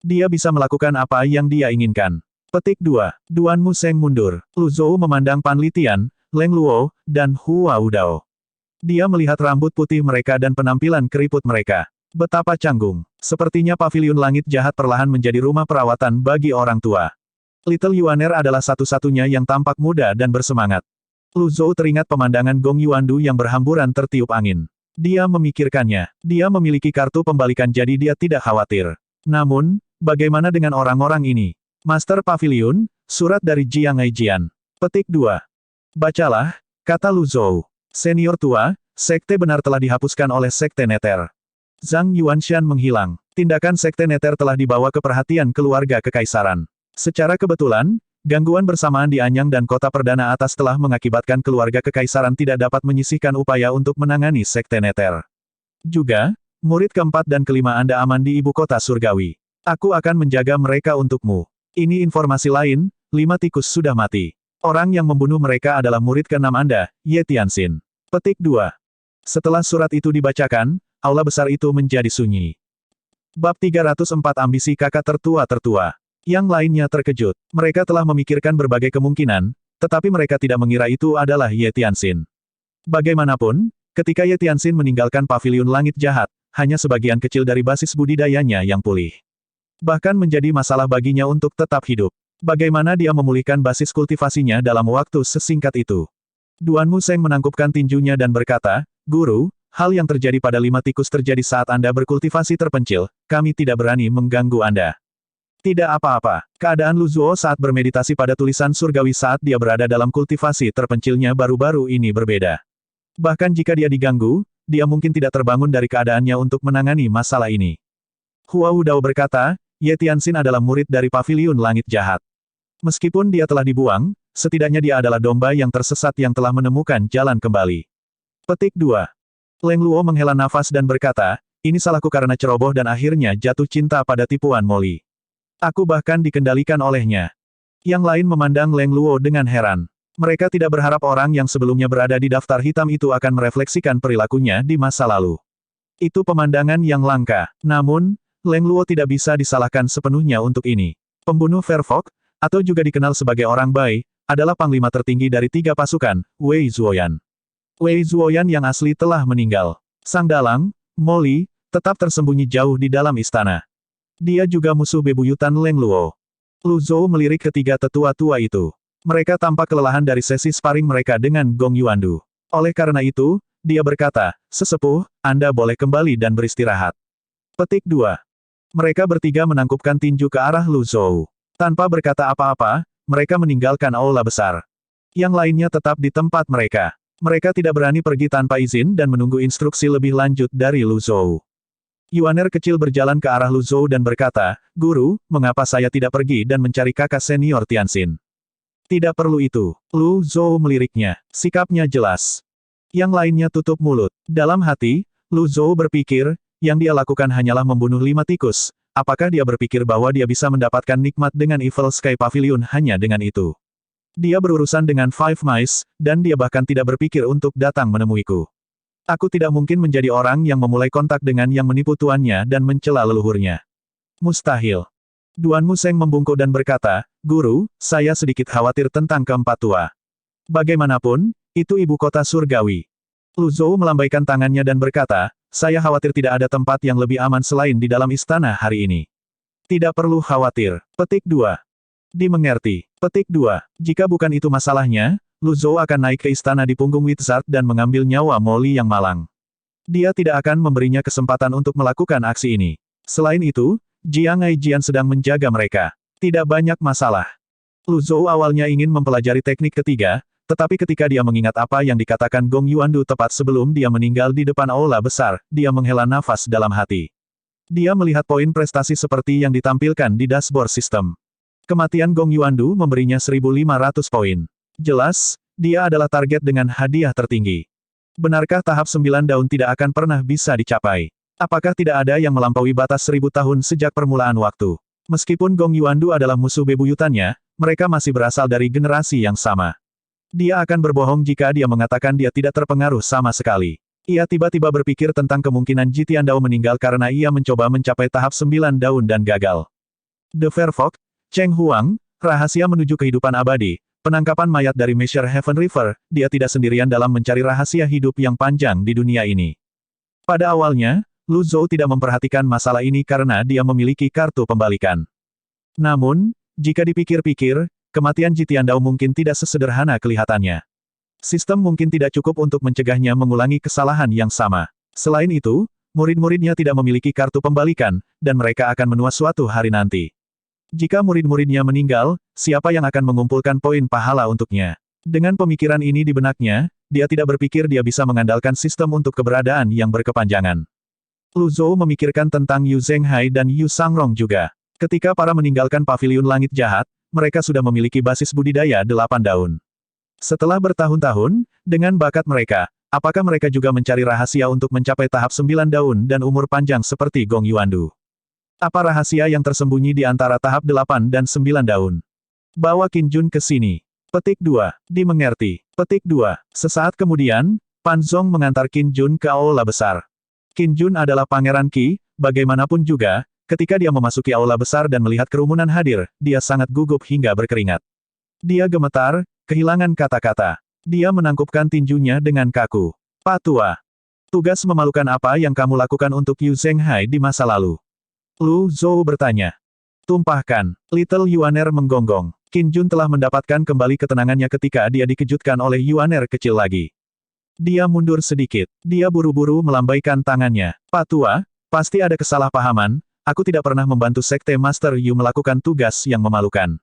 Dia bisa melakukan apa yang dia inginkan. Petik 2. Duan Museng mundur. Lu Zhou memandang Pan Litian, Leng Luo, dan Hua Udao. Dia melihat rambut putih mereka dan penampilan keriput mereka. Betapa canggung. Sepertinya paviliun langit jahat perlahan menjadi rumah perawatan bagi orang tua. Little Yuaner adalah satu-satunya yang tampak muda dan bersemangat. Lu Zhou teringat pemandangan Gong Yuandu yang berhamburan tertiup angin. Dia memikirkannya. Dia memiliki kartu pembalikan jadi dia tidak khawatir. Namun, bagaimana dengan orang-orang ini? Master Pavilion, surat dari Jiang Aijian. Petik 2. Bacalah, kata Lu Zhou. Senior tua, sekte benar telah dihapuskan oleh sekte Neter. Zhang Yuanshan menghilang. Tindakan sekte Neter telah dibawa ke perhatian keluarga kekaisaran. Secara kebetulan, gangguan bersamaan di Anyang dan kota perdana atas telah mengakibatkan keluarga kekaisaran tidak dapat menyisihkan upaya untuk menangani sekte Neter. Juga, murid keempat dan kelima Anda aman di ibu kota surgawi. Aku akan menjaga mereka untukmu. Ini informasi lain, 5 tikus sudah mati. Orang yang membunuh mereka adalah murid keenam Anda, Ye Tianxin. Petik 2. Setelah surat itu dibacakan, aula besar itu menjadi sunyi. Bab 304 Ambisi Kakak Tertua-Tertua. Yang lainnya terkejut. Mereka telah memikirkan berbagai kemungkinan, tetapi mereka tidak mengira itu adalah Ye Tianxin. Bagaimanapun, ketika Ye Tianxin meninggalkan paviliun langit jahat, hanya sebagian kecil dari basis budidayanya yang pulih. Bahkan menjadi masalah baginya untuk tetap hidup. Bagaimana dia memulihkan basis kultivasinya dalam waktu sesingkat itu? Duan Museng menangkupkan tinjunya dan berkata, Guru, hal yang terjadi pada 5 tikus terjadi saat Anda berkultivasi terpencil, kami tidak berani mengganggu Anda. Tidak apa-apa. Keadaan Lu Zuo saat bermeditasi pada tulisan surgawi saat dia berada dalam kultivasi terpencilnya baru-baru ini berbeda. Bahkan jika dia diganggu, dia mungkin tidak terbangun dari keadaannya untuk menangani masalah ini. Hua Wudao berkata, Ye Tianxin adalah murid dari paviliun langit jahat. Meskipun dia telah dibuang, setidaknya dia adalah domba yang tersesat yang telah menemukan jalan kembali. Petik 2. Leng Luo menghela nafas dan berkata, ini salahku karena ceroboh dan akhirnya jatuh cinta pada tipuan Molly. Aku bahkan dikendalikan olehnya. Yang lain memandang Leng Luo dengan heran. Mereka tidak berharap orang yang sebelumnya berada di daftar hitam itu akan merefleksikan perilakunya di masa lalu. Itu pemandangan yang langka. Namun, Leng Luo tidak bisa disalahkan sepenuhnya untuk ini. Pembunuh Verfok, atau juga dikenal sebagai orang Bai, adalah panglima tertinggi dari 3 pasukan, Wei Zuoyan. Wei Zuoyan yang asli telah meninggal. Sang dalang, Molly, tetap tersembunyi jauh di dalam istana. Dia juga musuh bebuyutan Leng Luo. Lu Zhou melirik ketiga tetua-tua itu. Mereka tampak kelelahan dari sesi sparring mereka dengan Gong Yuandu. Oleh karena itu, dia berkata, Sesepuh, Anda boleh kembali dan beristirahat. Petik 2. Mereka bertiga menangkupkan tinju ke arah Lu Zhou. Tanpa berkata apa-apa, mereka meninggalkan aula besar. Yang lainnya tetap di tempat mereka. Mereka tidak berani pergi tanpa izin dan menunggu instruksi lebih lanjut dari Lu Zhou. Yuaner kecil berjalan ke arah Lu Zhou dan berkata, Guru, mengapa saya tidak pergi dan mencari kakak senior Tianxin? Tidak perlu itu. Lu Zhou meliriknya. Sikapnya jelas. Yang lainnya tutup mulut. Dalam hati, Lu Zhou berpikir, yang dia lakukan hanyalah membunuh 5 tikus. Apakah dia berpikir bahwa dia bisa mendapatkan nikmat dengan Evil Sky Pavilion hanya dengan itu? Dia berurusan dengan Five Mice, dan dia bahkan tidak berpikir untuk datang menemuiku. Aku tidak mungkin menjadi orang yang memulai kontak dengan yang menipu tuannya dan mencela leluhurnya. Mustahil. Duan Museng membungkuk dan berkata, Guru, saya sedikit khawatir tentang keempat tua. Bagaimanapun, itu ibu kota surgawi. Lu Zhou melambaikan tangannya dan berkata, saya khawatir tidak ada tempat yang lebih aman selain di dalam istana hari ini. Tidak perlu khawatir. Petik 2. Dimengerti. Petik 2. Jika bukan itu masalahnya, Lu Zhou akan naik ke istana di punggung Wizard dan mengambil nyawa Molly yang malang. Dia tidak akan memberinya kesempatan untuk melakukan aksi ini. Selain itu, Jiang Aijian sedang menjaga mereka. Tidak banyak masalah. Lu Zhou awalnya ingin mempelajari teknik ketiga, tetapi ketika dia mengingat apa yang dikatakan Gong Yuandu tepat sebelum dia meninggal di depan aula besar, dia menghela nafas dalam hati. Dia melihat poin prestasi seperti yang ditampilkan di dashboard sistem. Kematian Gong Yuandu memberinya 1.500 poin. Jelas, dia adalah target dengan hadiah tertinggi. Benarkah tahap 9 daun tidak akan pernah bisa dicapai? Apakah tidak ada yang melampaui batas 1000 tahun sejak permulaan waktu? Meskipun Gong Yuandu adalah musuh bebuyutannya, mereka masih berasal dari generasi yang sama. Dia akan berbohong jika dia mengatakan dia tidak terpengaruh sama sekali. Ia tiba-tiba berpikir tentang kemungkinan Jitian Dao meninggal karena ia mencoba mencapai tahap 9 daun dan gagal. The Fair Fox, Cheng Huang, rahasia menuju kehidupan abadi, penangkapan mayat dari Measure Heaven River, dia tidak sendirian dalam mencari rahasia hidup yang panjang di dunia ini. Pada awalnya, Lu Zhou tidak memperhatikan masalah ini karena dia memiliki kartu pembalikan. Namun, jika dipikir-pikir, kematian Jitiandao mungkin tidak sesederhana kelihatannya. Sistem mungkin tidak cukup untuk mencegahnya mengulangi kesalahan yang sama. Selain itu, murid-muridnya tidak memiliki kartu pembalikan, dan mereka akan menua suatu hari nanti. Jika murid-muridnya meninggal, siapa yang akan mengumpulkan poin pahala untuknya? Dengan pemikiran ini di benaknya, dia tidak berpikir dia bisa mengandalkan sistem untuk keberadaan yang berkepanjangan. Lu Zhou memikirkan tentang Yu Zhenghai dan Yu Sangrong juga. Ketika para meninggalkan paviliun langit jahat, mereka sudah memiliki basis budidaya 8 daun. Setelah bertahun-tahun, dengan bakat mereka, apakah mereka juga mencari rahasia untuk mencapai tahap 9 daun dan umur panjang seperti Gong Yuandu? Apa rahasia yang tersembunyi di antara tahap 8 dan 9 daun? Bawa Qin Jun ke sini. Petik 2. Dimengerti. Petik 2. Sesaat kemudian, Pan Zong mengantar Qin Jun ke aula besar. Qin Jun adalah pangeran Qi, bagaimanapun juga, ketika dia memasuki aula besar dan melihat kerumunan hadir, dia sangat gugup hingga berkeringat. Dia gemetar, kehilangan kata-kata. Dia menangkupkan tinjunya dengan kaku. Pak Tua. Tugas memalukan apa yang kamu lakukan untuk Yu Zhenghai di masa lalu? Lu Zhou bertanya. Tumpahkan. Little Yuaner menggonggong. Qin Jun telah mendapatkan kembali ketenangannya ketika dia dikejutkan oleh Yuaner kecil lagi. Dia mundur sedikit. Dia buru-buru melambaikan tangannya. Pak Tua, pasti ada kesalahpahaman, aku tidak pernah membantu Sekte Master Yu melakukan tugas yang memalukan.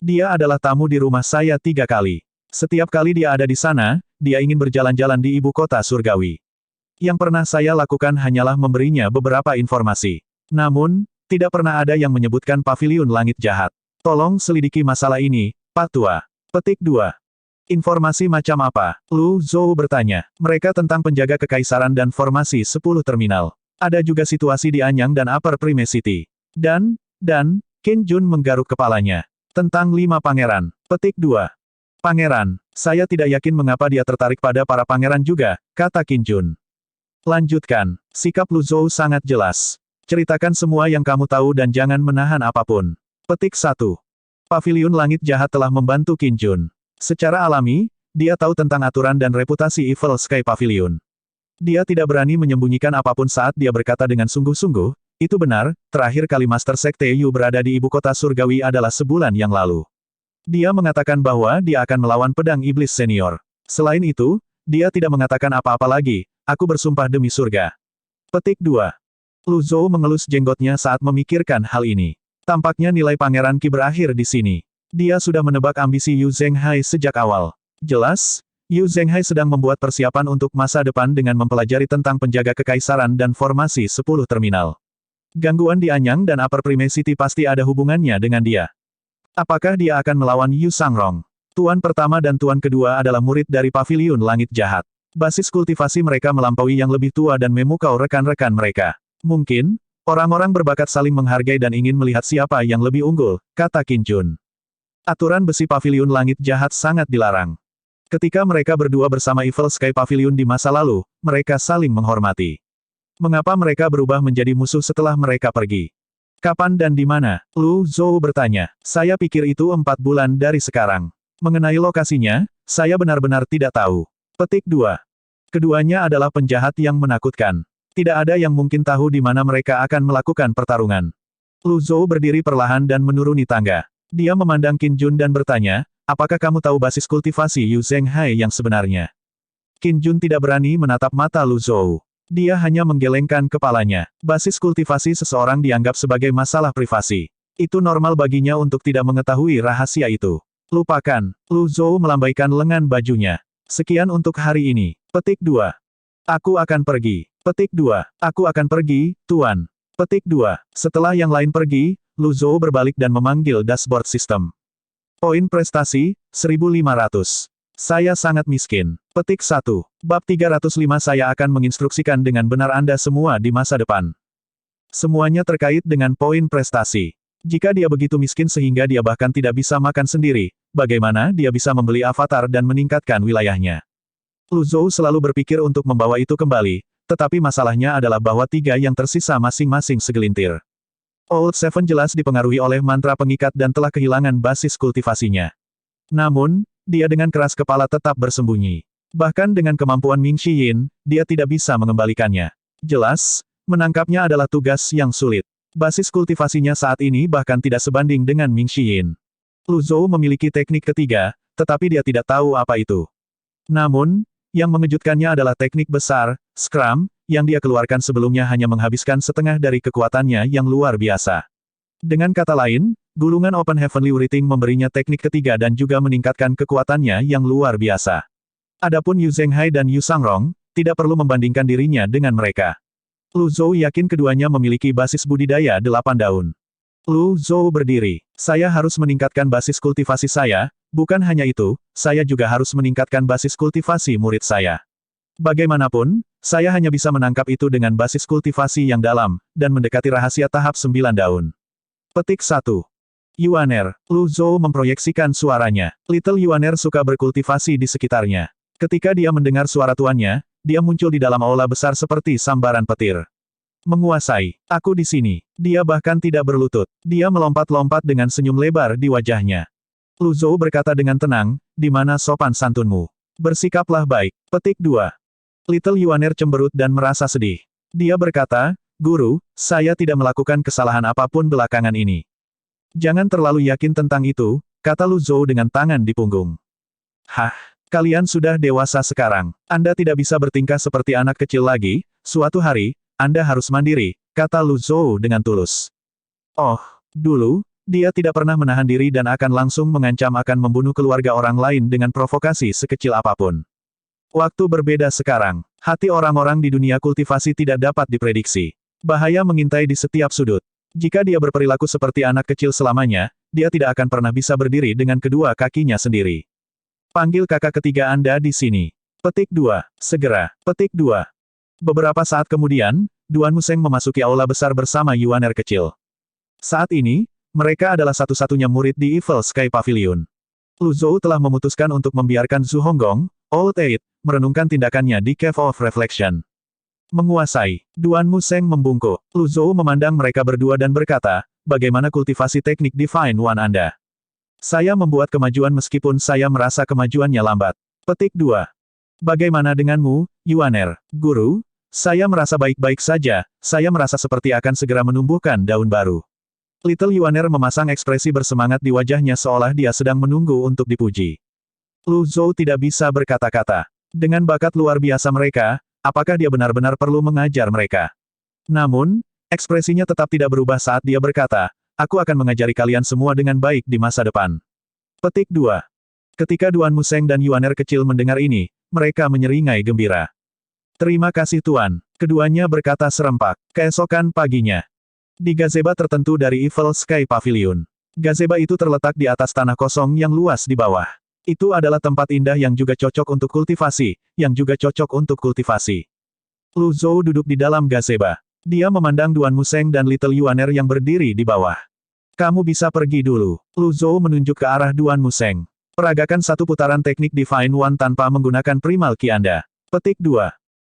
Dia adalah tamu di rumah saya 3 kali. Setiap kali dia ada di sana, dia ingin berjalan-jalan di ibu kota surgawi. Yang pernah saya lakukan hanyalah memberinya beberapa informasi. Namun, tidak pernah ada yang menyebutkan paviliun langit jahat. Tolong selidiki masalah ini, Pak Tua. Petik 2. Informasi macam apa? Lu Zhou bertanya. Mereka tentang penjaga kekaisaran dan formasi 10 terminal. Ada juga situasi di Anyang dan Upper Prime City. Dan, Qin Jun menggaruk kepalanya. Tentang 5 pangeran. Petik 2. Pangeran, saya tidak yakin mengapa dia tertarik pada para pangeran juga, kata Qin Jun. Lanjutkan. Sikap Lu Zhou sangat jelas. Ceritakan semua yang kamu tahu dan jangan menahan apapun. Petik 1. Paviliun Langit Jahat telah membantu Qin Jun. Secara alami, dia tahu tentang aturan dan reputasi Evil Sky Pavilion. Dia tidak berani menyembunyikan apapun saat dia berkata dengan sungguh-sungguh, itu benar, terakhir kali Master Sekte Yu berada di ibu kota surgawi adalah sebulan yang lalu. Dia mengatakan bahwa dia akan melawan pedang iblis senior. Selain itu, dia tidak mengatakan apa-apa lagi, aku bersumpah demi surga. Petik 2. Lu Zhou mengelus jenggotnya saat memikirkan hal ini. Tampaknya nilai Pangeran Qi berakhir di sini. Dia sudah menebak ambisi Yu Zhenghai sejak awal. Jelas, Yu Zhenghai sedang membuat persiapan untuk masa depan dengan mempelajari tentang penjaga kekaisaran dan formasi 10 terminal. Gangguan di Anyang dan Upper Prime City pasti ada hubungannya dengan dia. Apakah dia akan melawan Yu Sangrong? Tuan pertama dan tuan kedua adalah murid dari Paviliun Langit Jahat. Basis kultivasi mereka melampaui yang lebih tua dan memukau rekan-rekan mereka. Mungkin, orang-orang berbakat saling menghargai dan ingin melihat siapa yang lebih unggul, kata Qin Jun. Aturan besi Paviliun Langit Jahat sangat dilarang. Ketika mereka berdua bersama Evil Sky Pavilion di masa lalu, mereka saling menghormati. Mengapa mereka berubah menjadi musuh setelah mereka pergi? Kapan dan di mana? Lu Zhou bertanya. Saya pikir itu 4 bulan dari sekarang. Mengenai lokasinya, saya benar-benar tidak tahu. Petik 2. Keduanya adalah penjahat yang menakutkan. Tidak ada yang mungkin tahu di mana mereka akan melakukan pertarungan. Lu Zhou berdiri perlahan dan menuruni tangga. Dia memandang Qin Jun dan bertanya, apakah kamu tahu basis kultivasi Yu Zhenghai yang sebenarnya? Qin Jun tidak berani menatap mata Lu Zhou. Dia hanya menggelengkan kepalanya. Basis kultivasi seseorang dianggap sebagai masalah privasi. Itu normal baginya untuk tidak mengetahui rahasia itu. Lupakan. Lu Zhou melambaikan lengan bajunya. Sekian untuk hari ini. Petik 2. Aku akan pergi. Petik 2. Aku akan pergi, Tuan. Petik 2. Setelah yang lain pergi, Lu Zhou berbalik dan memanggil dashboard sistem. Poin prestasi, 1500. Saya sangat miskin. Petik 1. Bab 305 saya akan menginstruksikan dengan benar Anda semua di masa depan. Semuanya terkait dengan poin prestasi. Jika dia begitu miskin sehingga dia bahkan tidak bisa makan sendiri, bagaimana dia bisa membeli avatar dan meningkatkan wilayahnya? Lu Zhou selalu berpikir untuk membawa itu kembali, tetapi masalahnya adalah bahwa 3 yang tersisa masing-masing segelintir. Old Seven jelas dipengaruhi oleh mantra pengikat dan telah kehilangan basis kultivasinya. Namun, dia dengan keras kepala tetap bersembunyi. Bahkan dengan kemampuan Ming Xiyin, dia tidak bisa mengembalikannya. Jelas, menangkapnya adalah tugas yang sulit. Basis kultivasinya saat ini bahkan tidak sebanding dengan Ming Xiyin. Lu Zhou memiliki teknik ketiga, tetapi dia tidak tahu apa itu. Namun, yang mengejutkannya adalah teknik besar, Scrum, yang dia keluarkan sebelumnya hanya menghabiskan setengah dari kekuatannya yang luar biasa. Dengan kata lain, gulungan Open Heavenly Writing memberinya teknik ketiga dan juga meningkatkan kekuatannya yang luar biasa. Adapun Yu Zhenghai dan Yu Sangrong, tidak perlu membandingkan dirinya dengan mereka. Lu Zhou yakin keduanya memiliki basis budidaya 8 daun. Lu Zhou berdiri. Saya harus meningkatkan basis kultivasi saya, bukan hanya itu, saya juga harus meningkatkan basis kultivasi murid saya. Bagaimanapun, saya hanya bisa menangkap itu dengan basis kultivasi yang dalam, dan mendekati rahasia tahap 9 daun. Petik 1. Yuaner. Lu Zhou memproyeksikan suaranya. Little Yuaner suka berkultivasi di sekitarnya. Ketika dia mendengar suara tuannya, dia muncul di dalam aula besar seperti sambaran petir. Menguasai. Aku di sini. Dia bahkan tidak berlutut. Dia melompat-lompat dengan senyum lebar di wajahnya. Lu Zhou berkata dengan tenang, di mana sopan santunmu? Bersikaplah baik. Petik 2. Little Yuaner cemberut dan merasa sedih. Dia berkata, Guru, saya tidak melakukan kesalahan apapun belakangan ini. Jangan terlalu yakin tentang itu, kata Lu Zhou dengan tangan di punggung. Hah? Kalian sudah dewasa sekarang. Anda tidak bisa bertingkah seperti anak kecil lagi, suatu hari, Anda harus mandiri, kata Lu Zhou dengan tulus. Oh, dulu, dia tidak pernah menahan diri dan akan langsung mengancam akan membunuh keluarga orang lain dengan provokasi sekecil apapun. Waktu berbeda sekarang. Hati orang-orang di dunia kultivasi tidak dapat diprediksi. Bahaya mengintai di setiap sudut. Jika dia berperilaku seperti anak kecil selamanya, dia tidak akan pernah bisa berdiri dengan kedua kakinya sendiri. Panggil kakak ketiga Anda di sini. Petik 2. Segera. Petik 2. Beberapa saat kemudian, Duan Museng memasuki aula besar bersama Yuaner kecil. Saat ini, mereka adalah satu-satunya murid di Evil Sky Pavilion. Lu Zhou telah memutuskan untuk membiarkan Zhu Honggong, Old Eight, merenungkan tindakannya di Cave of Reflection. Menguasai. Duan Museng membungkuk. Lu Zhou memandang mereka berdua dan berkata, bagaimana kultivasi teknik Divine One Anda? Saya membuat kemajuan meskipun saya merasa kemajuannya lambat. Petik 2. Bagaimana denganmu, Yuaner? Guru, saya merasa baik-baik saja, saya merasa seperti akan segera menumbuhkan daun baru. Little Yuaner memasang ekspresi bersemangat di wajahnya seolah dia sedang menunggu untuk dipuji. Lu Zhou tidak bisa berkata-kata. Dengan bakat luar biasa mereka, apakah dia benar-benar perlu mengajar mereka? Namun, ekspresinya tetap tidak berubah saat dia berkata, aku akan mengajari kalian semua dengan baik di masa depan. Petik 2. Ketika Duan Museng dan Yuaner kecil mendengar ini, mereka menyeringai gembira. Terima kasih Tuan. Keduanya berkata serempak. Keesokan paginya. Di gazebo tertentu dari Evil Sky Pavilion. Gazebo itu terletak di atas tanah kosong yang luas di bawah. Itu adalah tempat indah yang juga cocok untuk kultivasi, yang juga cocok untuk kultivasi. Lu Zhou duduk di dalam gazebo. Dia memandang Duan Museng dan Little Yuaner yang berdiri di bawah. Kamu bisa pergi dulu. Lu Zhou menunjuk ke arah Duan Museng. Peragakan satu putaran teknik Divine One tanpa menggunakan primal ki Anda. Petik 2.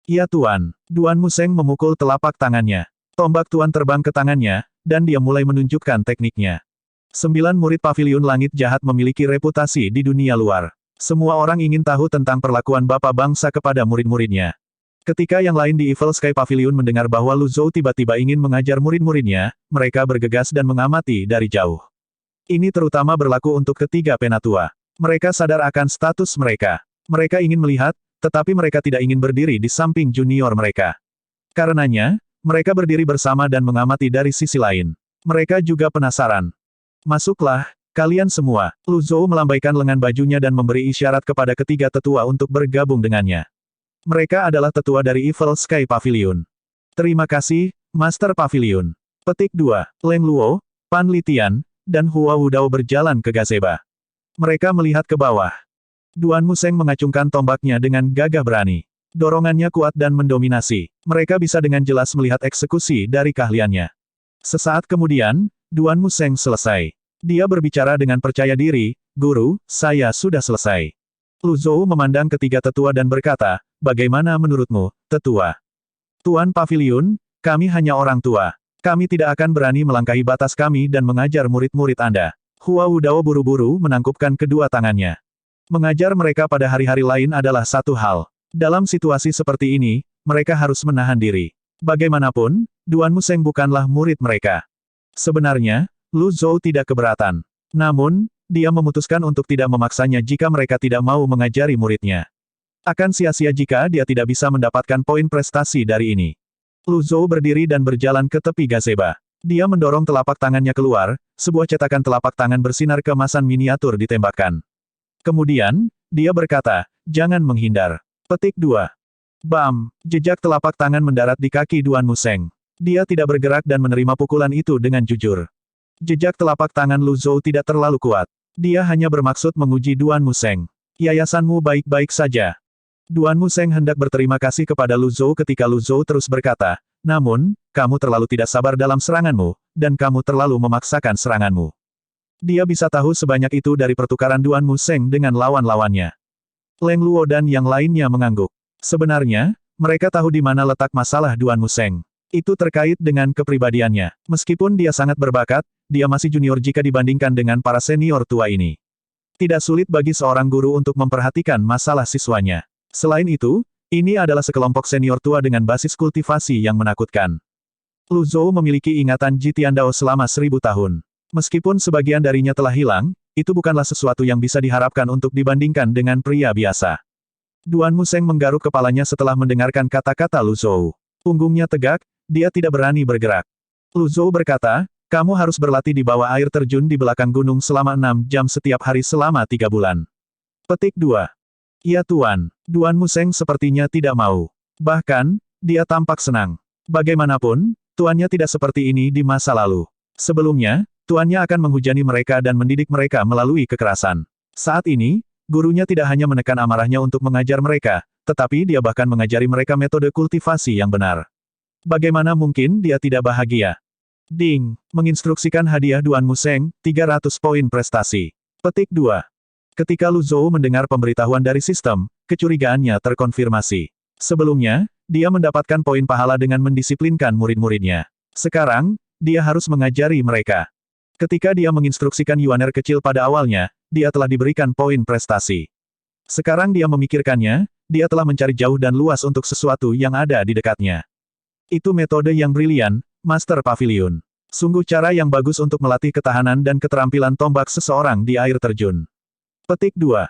Iya Tuan. Duan Museng memukul telapak tangannya. Tombak Tuan terbang ke tangannya, dan dia mulai menunjukkan tekniknya. 9 murid Pavilion Langit Jahat memiliki reputasi di dunia luar. Semua orang ingin tahu tentang perlakuan Bapak Bangsa kepada murid-muridnya. Ketika yang lain di Evil Sky Pavilion mendengar bahwa Lu Zhou tiba-tiba ingin mengajar murid-muridnya, mereka bergegas dan mengamati dari jauh. Ini terutama berlaku untuk ketiga penatua. Mereka sadar akan status mereka. Mereka ingin melihat, tetapi mereka tidak ingin berdiri di samping junior mereka. Karenanya, mereka berdiri bersama dan mengamati dari sisi lain. Mereka juga penasaran. Masuklah, kalian semua. Lu Zhou melambaikan lengan bajunya dan memberi isyarat kepada ketiga tetua untuk bergabung dengannya. Mereka adalah tetua dari Evil Sky Pavilion. Terima kasih, Master Pavilion. Petik 2. Leng Luo, Pan Litian, dan Hua Wudao berjalan ke gazebo. Mereka melihat ke bawah. Duan Museng mengacungkan tombaknya dengan gagah berani. Dorongannya kuat dan mendominasi. Mereka bisa dengan jelas melihat eksekusi dari keahliannya. Sesaat kemudian, Duan Museng selesai. Dia berbicara dengan percaya diri, Guru, saya sudah selesai. Lu Zhou memandang ketiga tetua dan berkata, bagaimana menurutmu, tetua? Tuan Pavilion, kami hanya orang tua. Kami tidak akan berani melangkahi batas kami dan mengajar murid-murid Anda. Hua Wudao buru-buru menangkupkan kedua tangannya. Mengajar mereka pada hari-hari lain adalah satu hal. Dalam situasi seperti ini, mereka harus menahan diri. Bagaimanapun, Duan Museng bukanlah murid mereka. Sebenarnya, Lu Zhou tidak keberatan. Namun, dia memutuskan untuk tidak memaksanya jika mereka tidak mau mengajari muridnya. Akan sia-sia jika dia tidak bisa mendapatkan poin prestasi dari ini. Lu Zhou berdiri dan berjalan ke tepi gazebo. Dia mendorong telapak tangannya keluar, sebuah cetakan telapak tangan bersinar keemasan miniatur ditembakkan. Kemudian, dia berkata, jangan menghindar. Petik 2. Bam! Jejak telapak tangan mendarat di kaki Duan Museng. Dia tidak bergerak dan menerima pukulan itu dengan jujur. Jejak telapak tangan Lu Zhou tidak terlalu kuat. Dia hanya bermaksud menguji Duan Museng. Yayasanmu baik-baik saja. Duan Museng hendak berterima kasih kepada Lu Zhou ketika Lu Zhou terus berkata, namun, kamu terlalu tidak sabar dalam seranganmu, dan kamu terlalu memaksakan seranganmu. Dia bisa tahu sebanyak itu dari pertukaran Duan Museng dengan lawan-lawannya. Leng Luo dan yang lainnya mengangguk. Sebenarnya, mereka tahu di mana letak masalah Duan Museng. Itu terkait dengan kepribadiannya. Meskipun dia sangat berbakat, dia masih junior jika dibandingkan dengan para senior tua ini. Tidak sulit bagi seorang guru untuk memperhatikan masalah siswanya. Selain itu, ini adalah sekelompok senior tua dengan basis kultivasi yang menakutkan. Lu Zhou memiliki ingatan Ji Tiandao selama 1000 tahun. Meskipun sebagian darinya telah hilang, itu bukanlah sesuatu yang bisa diharapkan untuk dibandingkan dengan pria biasa. Duan Museng menggaruk kepalanya setelah mendengarkan kata-kata Lu Zhou. Punggungnya tegak, dia tidak berani bergerak. Lu Zhou berkata, kamu harus berlatih di bawah air terjun di belakang gunung selama 6 jam setiap hari selama 3 bulan. Petik 2. Ya Tuan. Duan Museng sepertinya tidak mau. Bahkan, dia tampak senang. Bagaimanapun, tuannya tidak seperti ini di masa lalu. Sebelumnya, tuannya akan menghujani mereka dan mendidik mereka melalui kekerasan. Saat ini, gurunya tidak hanya menekan amarahnya untuk mengajar mereka, tetapi dia bahkan mengajari mereka metode kultivasi yang benar. Bagaimana mungkin dia tidak bahagia? Ding! Menginstruksikan hadiah Duan Museng, 300 poin prestasi. Petik 2. Ketika Lu Zhou mendengar pemberitahuan dari sistem, kecurigaannya terkonfirmasi. Sebelumnya, dia mendapatkan poin pahala dengan mendisiplinkan murid-muridnya. Sekarang, dia harus mengajari mereka. Ketika dia menginstruksikan Yuaner kecil pada awalnya, dia telah diberikan poin prestasi. Sekarang dia memikirkannya, dia telah mencari jauh dan luas untuk sesuatu yang ada di dekatnya. Itu metode yang brilian, Master Pavilion. Sungguh cara yang bagus untuk melatih ketahanan dan keterampilan tombak seseorang di air terjun. Petik 2.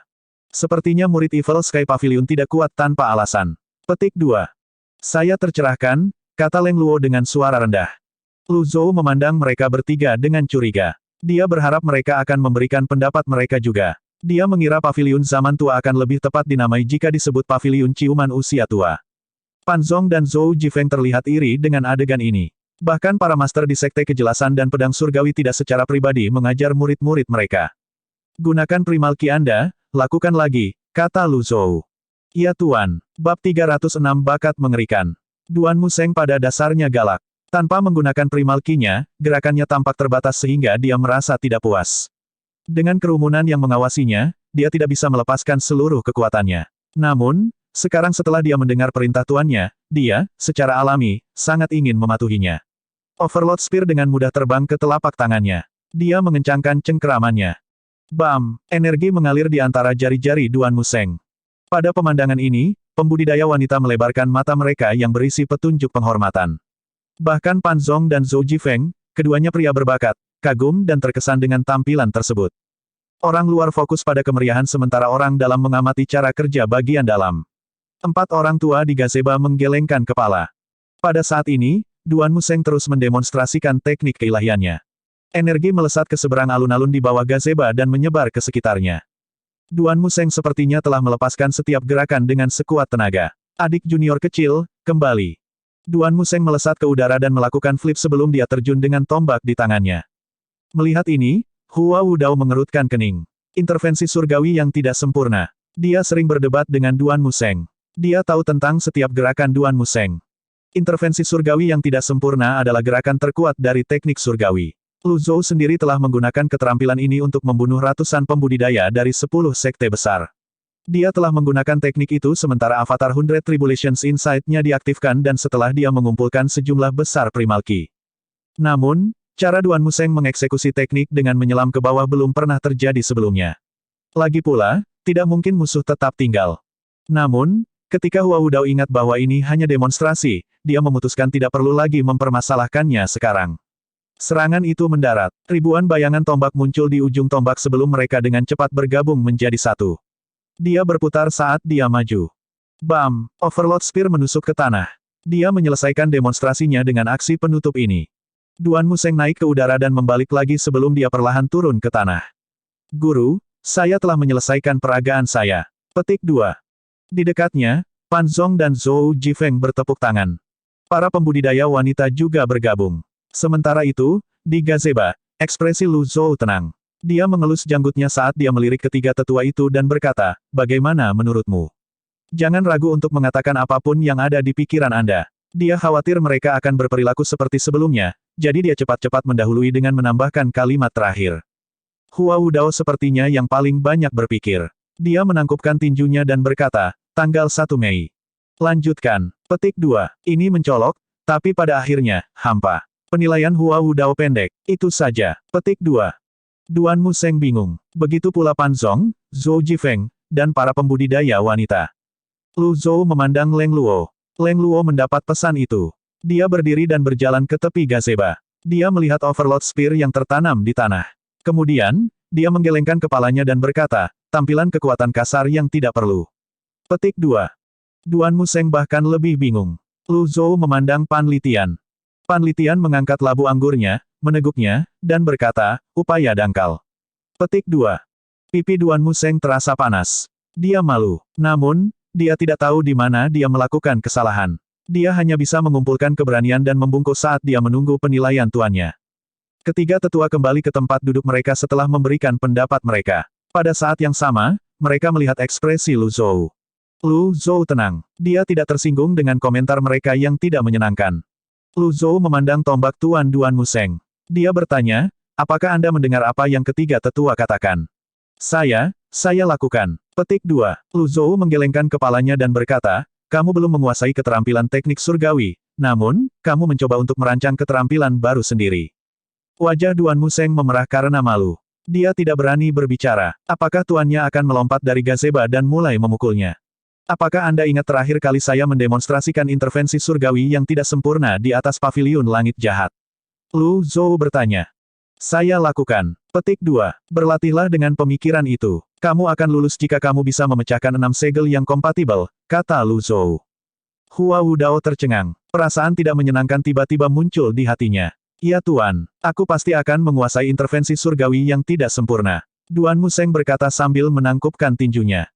Sepertinya murid Evil Sky Pavilion tidak kuat tanpa alasan. Petik 2. Saya tercerahkan, kata Leng Luo dengan suara rendah. Lu Zhou memandang mereka bertiga dengan curiga. Dia berharap mereka akan memberikan pendapat mereka juga. Dia mengira paviliun zaman tua akan lebih tepat dinamai jika disebut paviliun ciuman usia tua. Pan Zong dan Zhou Jifeng terlihat iri dengan adegan ini. Bahkan para master di Sekte Kejelasan dan Pedang Surgawi tidak secara pribadi mengajar murid-murid mereka. Gunakan primal ki Anda, lakukan lagi, kata Lu Zhou. Ya Tuan. Bab 306 Bakat Mengerikan. Duan Museng pada dasarnya galak. Tanpa menggunakan primal ki-nya, gerakannya tampak terbatas sehingga dia merasa tidak puas. Dengan kerumunan yang mengawasinya, dia tidak bisa melepaskan seluruh kekuatannya. Namun, sekarang setelah dia mendengar perintah tuannya, dia, secara alami, sangat ingin mematuhinya. Overload Spear dengan mudah terbang ke telapak tangannya. Dia mengencangkan cengkeramannya. Bam! Energi mengalir di antara jari-jari Duan Museng. Pada pemandangan ini, pembudidaya wanita melebarkan mata mereka yang berisi petunjuk penghormatan. Bahkan Pan Zong dan Zhou Jifeng, keduanya pria berbakat, kagum dan terkesan dengan tampilan tersebut. Orang luar fokus pada kemeriahan sementara orang dalam mengamati cara kerja bagian dalam. 4 orang tua di gazebo menggelengkan kepala. Pada saat ini, Duan Museng terus mendemonstrasikan teknik keilahiannya. Energi melesat ke seberang alun-alun di bawah gazebo dan menyebar ke sekitarnya. Duan Museng sepertinya telah melepaskan setiap gerakan dengan sekuat tenaga. Adik junior kecil, kembali. Duan Museng melesat ke udara dan melakukan flip sebelum dia terjun dengan tombak di tangannya. Melihat ini, Hua Wudao mengerutkan kening. Intervensi surgawi yang tidak sempurna. Dia sering berdebat dengan Duan Museng. Dia tahu tentang setiap gerakan Duan Museng. Intervensi surgawi yang tidak sempurna adalah gerakan terkuat dari teknik surgawi. Lu Zhou sendiri telah menggunakan keterampilan ini untuk membunuh ratusan pembudidaya dari 10 sekte besar. Dia telah menggunakan teknik itu sementara Avatar 100 Tribulations Insight-nya diaktifkan dan setelah dia mengumpulkan sejumlah besar primal ki. Namun, cara Duan Museng mengeksekusi teknik dengan menyelam ke bawah belum pernah terjadi sebelumnya. Lagi pula, tidak mungkin musuh tetap tinggal. Namun, ketika Hua Wudao ingat bahwa ini hanya demonstrasi, dia memutuskan tidak perlu lagi mempermasalahkannya sekarang. Serangan itu mendarat. Ribuan bayangan tombak muncul di ujung tombak sebelum mereka dengan cepat bergabung menjadi satu. Dia berputar saat dia maju. Bam! Overlord Spear menusuk ke tanah. Dia menyelesaikan demonstrasinya dengan aksi penutup ini. Duan Museng naik ke udara dan membalik lagi sebelum dia perlahan turun ke tanah. Guru, saya telah menyelesaikan peragaan saya. Petik 2. Di dekatnya, Pan Zong dan Zhou Jifeng bertepuk tangan. Para pembudidaya wanita juga bergabung. Sementara itu, di gazebo, ekspresi Lu Zhou tenang. Dia mengelus janggutnya saat dia melirik ketiga tetua itu dan berkata, bagaimana menurutmu? Jangan ragu untuk mengatakan apapun yang ada di pikiran Anda. Dia khawatir mereka akan berperilaku seperti sebelumnya, jadi dia cepat-cepat mendahului dengan menambahkan kalimat terakhir. Hua Wudao sepertinya yang paling banyak berpikir. Dia menangkupkan tinjunya dan berkata, tanggal 1 Mei. Lanjutkan. Petik 2. Ini mencolok, tapi pada akhirnya, hampa. Penilaian Hua Wudao pendek. Itu saja. Petik 2. Duan Museng bingung. Begitu pula Pan Zong, Zhou Jifeng, dan para pembudidaya wanita. Lu Zhou memandang Leng Luo. Leng Luo mendapat pesan itu. Dia berdiri dan berjalan ke tepi gazebo. Dia melihat Overlord Spear yang tertanam di tanah. Kemudian, dia menggelengkan kepalanya dan berkata, tampilan kekuatan kasar yang tidak perlu. Petik 2. Duan Museng bahkan lebih bingung. Lu Zhou memandang Pan Litian. Pan Litian mengangkat labu anggurnya, meneguknya, dan berkata, upaya dangkal. Petik 2. Pipi Duan Museng terasa panas. Dia malu. Namun, dia tidak tahu di mana dia melakukan kesalahan. Dia hanya bisa mengumpulkan keberanian dan membungkuk saat dia menunggu penilaian tuannya. Ketiga tetua kembali ke tempat duduk mereka setelah memberikan pendapat mereka. Pada saat yang sama, mereka melihat ekspresi Lu Zhou. Lu Zhou tenang. Dia tidak tersinggung dengan komentar mereka yang tidak menyenangkan. Lu Zhou memandang tombak Tuan Duan Museng. Dia bertanya, apakah Anda mendengar apa yang ketiga tetua katakan? Saya lakukan. Petik 2. Lu Zhou menggelengkan kepalanya dan berkata, kamu belum menguasai keterampilan teknik surgawi, namun, kamu mencoba untuk merancang keterampilan baru sendiri. Wajah Duan Museng memerah karena malu. Dia tidak berani berbicara. Apakah tuannya akan melompat dari gazebo dan mulai memukulnya? Apakah Anda ingat terakhir kali saya mendemonstrasikan intervensi surgawi yang tidak sempurna di atas paviliun langit jahat? Lu Zhou bertanya. Saya lakukan. Petik 2. Berlatihlah dengan pemikiran itu. Kamu akan lulus jika kamu bisa memecahkan 6 segel yang kompatibel, kata Lu Zhou. Hua Wudao tercengang. Perasaan tidak menyenangkan tiba-tiba muncul di hatinya. Ya Tuan, aku pasti akan menguasai intervensi surgawi yang tidak sempurna. Duan Museng berkata sambil menangkupkan tinjunya.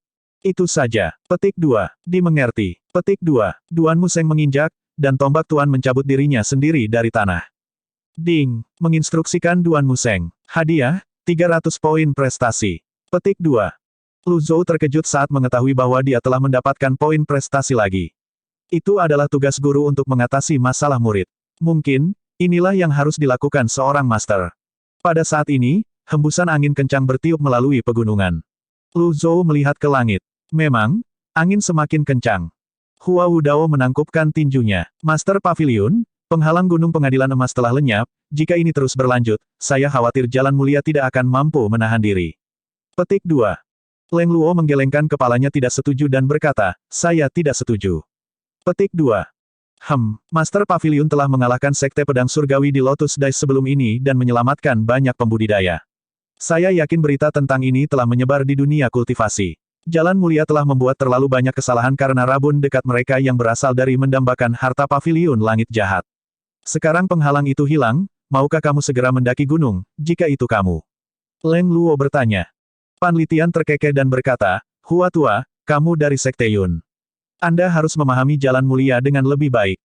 Itu saja. Petik 2. Dimengerti. Petik 2. Duan Museng menginjak, dan tombak Tuan mencabut dirinya sendiri dari tanah. Ding. Menginstruksikan Duan Museng. Hadiah, 300 poin prestasi. Petik 2. Lu Zhou terkejut saat mengetahui bahwa dia telah mendapatkan poin prestasi lagi. Itu adalah tugas guru untuk mengatasi masalah murid. Mungkin, inilah yang harus dilakukan seorang master. Pada saat ini, hembusan angin kencang bertiup melalui pegunungan. Lu Zhou melihat ke langit. Memang, angin semakin kencang. Hua Wudao menangkupkan tinjunya. Master Pavilion, penghalang gunung pengadilan emas telah lenyap, jika ini terus berlanjut, saya khawatir jalan mulia tidak akan mampu menahan diri. Petik 2. Leng Luo menggelengkan kepalanya tidak setuju dan berkata, saya tidak setuju. Petik 2. Master Pavilion telah mengalahkan Sekte Pedang Surgawi di Lotus Dice sebelum ini dan menyelamatkan banyak pembudidaya. Saya yakin berita tentang ini telah menyebar di dunia kultivasi. Jalan mulia telah membuat terlalu banyak kesalahan karena rabun dekat mereka yang berasal dari mendambakan harta paviliun langit jahat. Sekarang penghalang itu hilang, maukah kamu segera mendaki gunung, jika itu kamu? Leng Luo bertanya. Pan Litian terkekeh dan berkata, Hua Tua, kamu dari Sekte Yun. Anda harus memahami jalan mulia dengan lebih baik.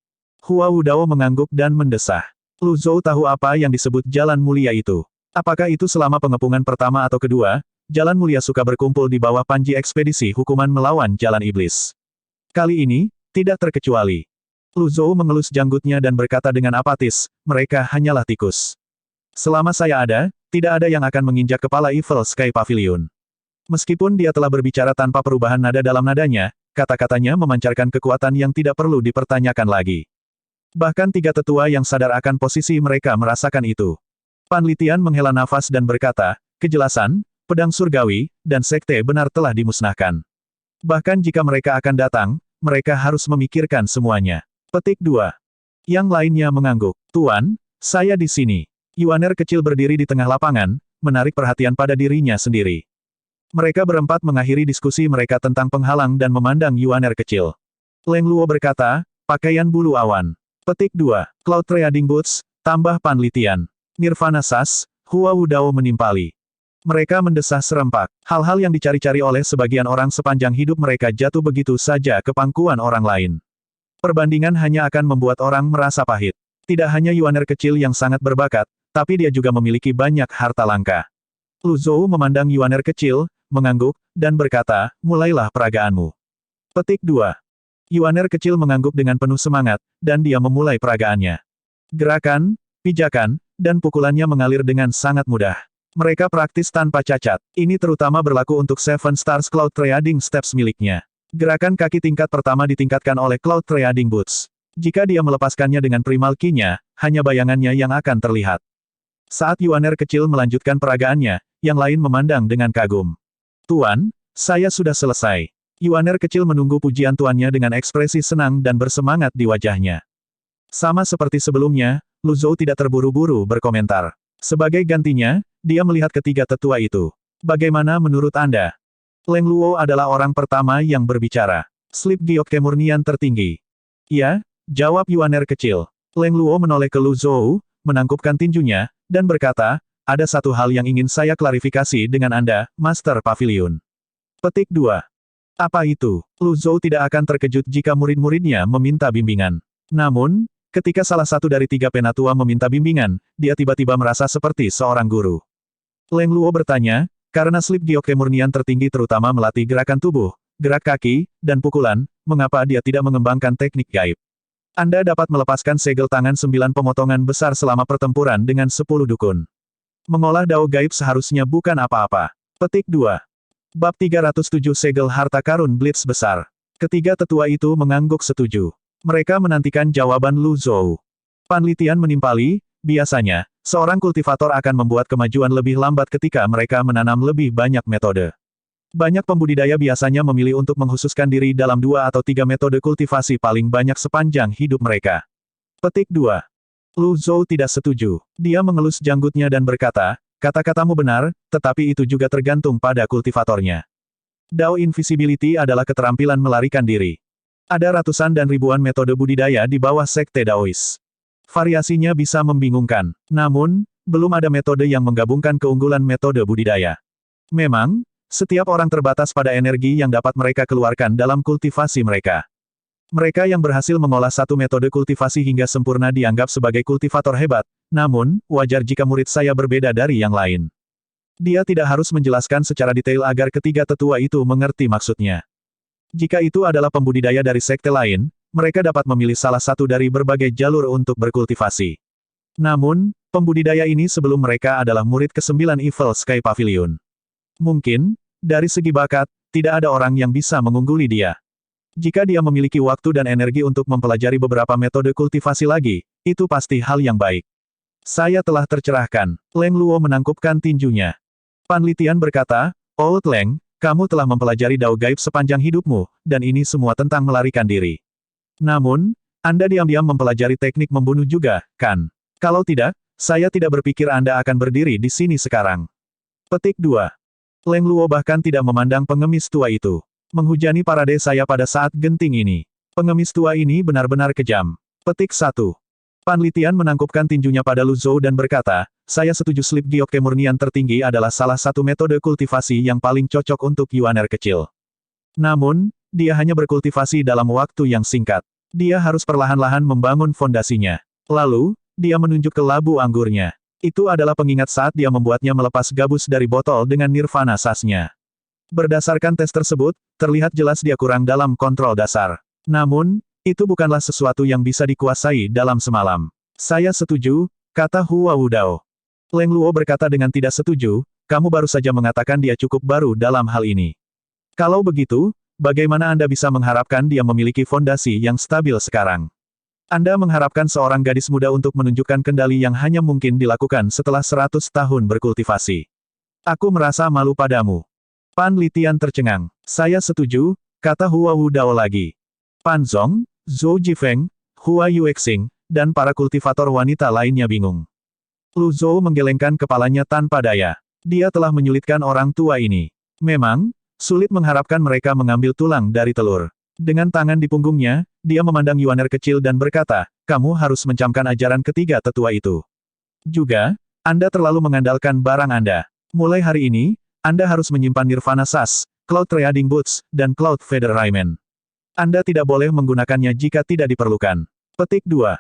Hua Wudao mengangguk dan mendesah. Lu Zhou tahu apa yang disebut jalan mulia itu. Apakah itu selama pengepungan pertama atau kedua, jalan mulia suka berkumpul di bawah panji ekspedisi hukuman melawan jalan iblis. Kali ini, tidak terkecuali. Lu Zhou mengelus janggutnya dan berkata dengan apatis, mereka hanyalah tikus. Selama saya ada, tidak ada yang akan menginjak kepala Evil Sky Pavilion. Meskipun dia telah berbicara tanpa perubahan nada dalam nadanya, kata-katanya memancarkan kekuatan yang tidak perlu dipertanyakan lagi. Bahkan tiga tetua yang sadar akan posisi mereka merasakan itu. Pan Litian menghela nafas dan berkata, kejelasan, pedang surgawi, dan sekte benar telah dimusnahkan. Bahkan jika mereka akan datang, mereka harus memikirkan semuanya. Petik 2. Yang lainnya mengangguk. Tuan, saya di sini. Yuaner kecil berdiri di tengah lapangan, menarik perhatian pada dirinya sendiri. Mereka berempat mengakhiri diskusi mereka tentang penghalang dan memandang Yuaner kecil. Leng Luo berkata, pakaian bulu awan. Petik 2. Cloud Trading Boots, tambah Pan Litian. Nirvana Sas, Hua Wudao menimpali. Mereka mendesah serempak. Hal-hal yang dicari-cari oleh sebagian orang sepanjang hidup mereka jatuh begitu saja ke pangkuan orang lain. Perbandingan hanya akan membuat orang merasa pahit. Tidak hanya Yuaner kecil yang sangat berbakat, tapi dia juga memiliki banyak harta langka. Lu Zhou memandang Yuaner kecil, mengangguk, dan berkata, mulailah peragaanmu. Petik 2. Yuaner kecil mengangguk dengan penuh semangat, dan dia memulai peragaannya. Gerakan, pijakan, dan pukulannya mengalir dengan sangat mudah. Mereka praktis tanpa cacat. Ini terutama berlaku untuk Seven Stars Cloud Trading Steps miliknya. Gerakan kaki tingkat pertama ditingkatkan oleh Cloud Trading Boots. Jika dia melepaskannya dengan primal ki-nya, hanya bayangannya yang akan terlihat. Saat Yuaner kecil melanjutkan peragaannya, yang lain memandang dengan kagum. Tuan, saya sudah selesai. Yuaner kecil menunggu pujian tuannya dengan ekspresi senang dan bersemangat di wajahnya. Sama seperti sebelumnya, Lu Zhou tidak terburu-buru berkomentar. Sebagai gantinya, dia melihat ketiga tetua itu. Bagaimana menurut Anda? Leng Luo adalah orang pertama yang berbicara. Slip giok kemurnian tertinggi. Ya, jawab Yuaner kecil. Leng Luo menoleh ke Lu Zhou, menangkupkan tinjunya, dan berkata, ada satu hal yang ingin saya klarifikasi dengan Anda, Master Pavilion. Petik 2. Apa itu? Lu Zhou tidak akan terkejut jika murid-muridnya meminta bimbingan. Namun, ketika salah satu dari tiga penatua meminta bimbingan, dia tiba-tiba merasa seperti seorang guru. Leng Luo bertanya, karena slip giok kemurnian tertinggi terutama melatih gerakan tubuh, gerak kaki, dan pukulan, mengapa dia tidak mengembangkan teknik gaib? Anda dapat melepaskan segel tangan 9 pemotongan besar selama pertempuran dengan 10 dukun. Mengolah dao gaib seharusnya bukan apa-apa. Petik 2. Bab 307 segel harta karun blitz besar. Ketiga tetua itu mengangguk setuju. Mereka menantikan jawaban Lu Zhou. Pan Litian menimpali, biasanya, seorang kultivator akan membuat kemajuan lebih lambat ketika mereka menanam lebih banyak metode. Banyak pembudidaya biasanya memilih untuk menghususkan diri dalam 2 atau 3 metode kultivasi paling banyak sepanjang hidup mereka. Petik 2. Lu Zhou tidak setuju. Dia mengelus janggutnya dan berkata, kata-katamu benar, tetapi itu juga tergantung pada kultivatornya. Dao Invisibility adalah keterampilan melarikan diri. Ada ratusan dan ribuan metode budidaya di bawah sekte Daois. Variasinya bisa membingungkan. Namun, belum ada metode yang menggabungkan keunggulan metode budidaya. Memang, setiap orang terbatas pada energi yang dapat mereka keluarkan dalam kultivasi mereka. Mereka yang berhasil mengolah satu metode kultivasi hingga sempurna dianggap sebagai kultivator hebat, namun, wajar jika murid saya berbeda dari yang lain. Dia tidak harus menjelaskan secara detail agar ketiga tetua itu mengerti maksudnya. Jika itu adalah pembudidaya dari sekte lain, mereka dapat memilih salah satu dari berbagai jalur untuk berkultivasi. Namun, pembudidaya ini sebelum mereka adalah murid ke-9 Evil Sky Pavilion. Mungkin, dari segi bakat, tidak ada orang yang bisa mengungguli dia. Jika dia memiliki waktu dan energi untuk mempelajari beberapa metode kultivasi lagi, itu pasti hal yang baik. Saya telah tercerahkan. Leng Luo menangkupkan tinjunya. Pan Litian berkata, Old Leng, kamu telah mempelajari dao gaib sepanjang hidupmu, dan ini semua tentang melarikan diri. Namun, Anda diam-diam mempelajari teknik membunuh juga, kan? Kalau tidak, saya tidak berpikir Anda akan berdiri di sini sekarang. Petik 2. Leng Luo bahkan tidak memandang pengemis tua itu. Menghujani parade saya pada saat genting ini. Pengemis tua ini benar-benar kejam. Petik 1. Pan Litian menangkupkan tinjunya pada Lu Zhou dan berkata, saya setuju slip giok kemurnian tertinggi adalah salah satu metode kultivasi yang paling cocok untuk Yuaner kecil. Namun, dia hanya berkultivasi dalam waktu yang singkat. Dia harus perlahan-lahan membangun fondasinya. Lalu, dia menunjuk ke labu anggurnya. Itu adalah pengingat saat dia membuatnya melepas gabus dari botol dengan nirvana sasnya. Berdasarkan tes tersebut, terlihat jelas dia kurang dalam kontrol dasar. Namun, itu bukanlah sesuatu yang bisa dikuasai dalam semalam. Saya setuju, kata Hua Wudao. Leng Luo berkata dengan tidak setuju, kamu baru saja mengatakan dia cukup baru dalam hal ini. Kalau begitu, bagaimana Anda bisa mengharapkan dia memiliki fondasi yang stabil sekarang? Anda mengharapkan seorang gadis muda untuk menunjukkan kendali yang hanya mungkin dilakukan setelah 100 tahun berkultivasi. Aku merasa malu padamu. Pan Litian tercengang. Saya setuju, kata Hua Wudao lagi. Pan Zong, Zhou Jifeng, Hua Yuexing, dan para kultivator wanita lainnya bingung. Lu Zhou menggelengkan kepalanya tanpa daya. Dia telah menyulitkan orang tua ini. Memang, sulit mengharapkan mereka mengambil tulang dari telur. Dengan tangan di punggungnya, dia memandang Yuaner kecil dan berkata, kamu harus mencamkan ajaran ketiga tetua itu. Juga, Anda terlalu mengandalkan barang Anda. Mulai hari ini, Anda harus menyimpan Nirvana Sas, Cloud Trading Boots, dan Cloud Feather Raimen. Anda tidak boleh menggunakannya jika tidak diperlukan. Petik 2.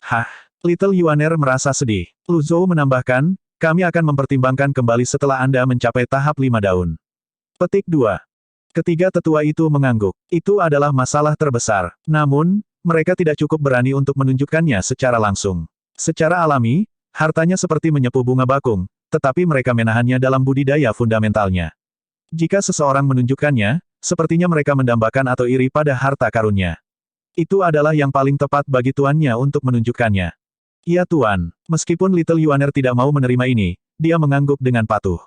Hah, Little Yuaner merasa sedih. Lu Zhou menambahkan, kami akan mempertimbangkan kembali setelah Anda mencapai tahap 5 daun. Petik 2. Ketiga tetua itu mengangguk. Itu adalah masalah terbesar. Namun, mereka tidak cukup berani untuk menunjukkannya secara langsung. Secara alami, hartanya seperti menyepuh bunga bakung, tetapi mereka menahannya dalam budidaya fundamentalnya. Jika seseorang menunjukkannya, sepertinya mereka mendambakan atau iri pada harta karunnya. Itu adalah yang paling tepat bagi tuannya untuk menunjukkannya. Ya tuan, meskipun Little Yuaner tidak mau menerima ini, dia mengangguk dengan patuh.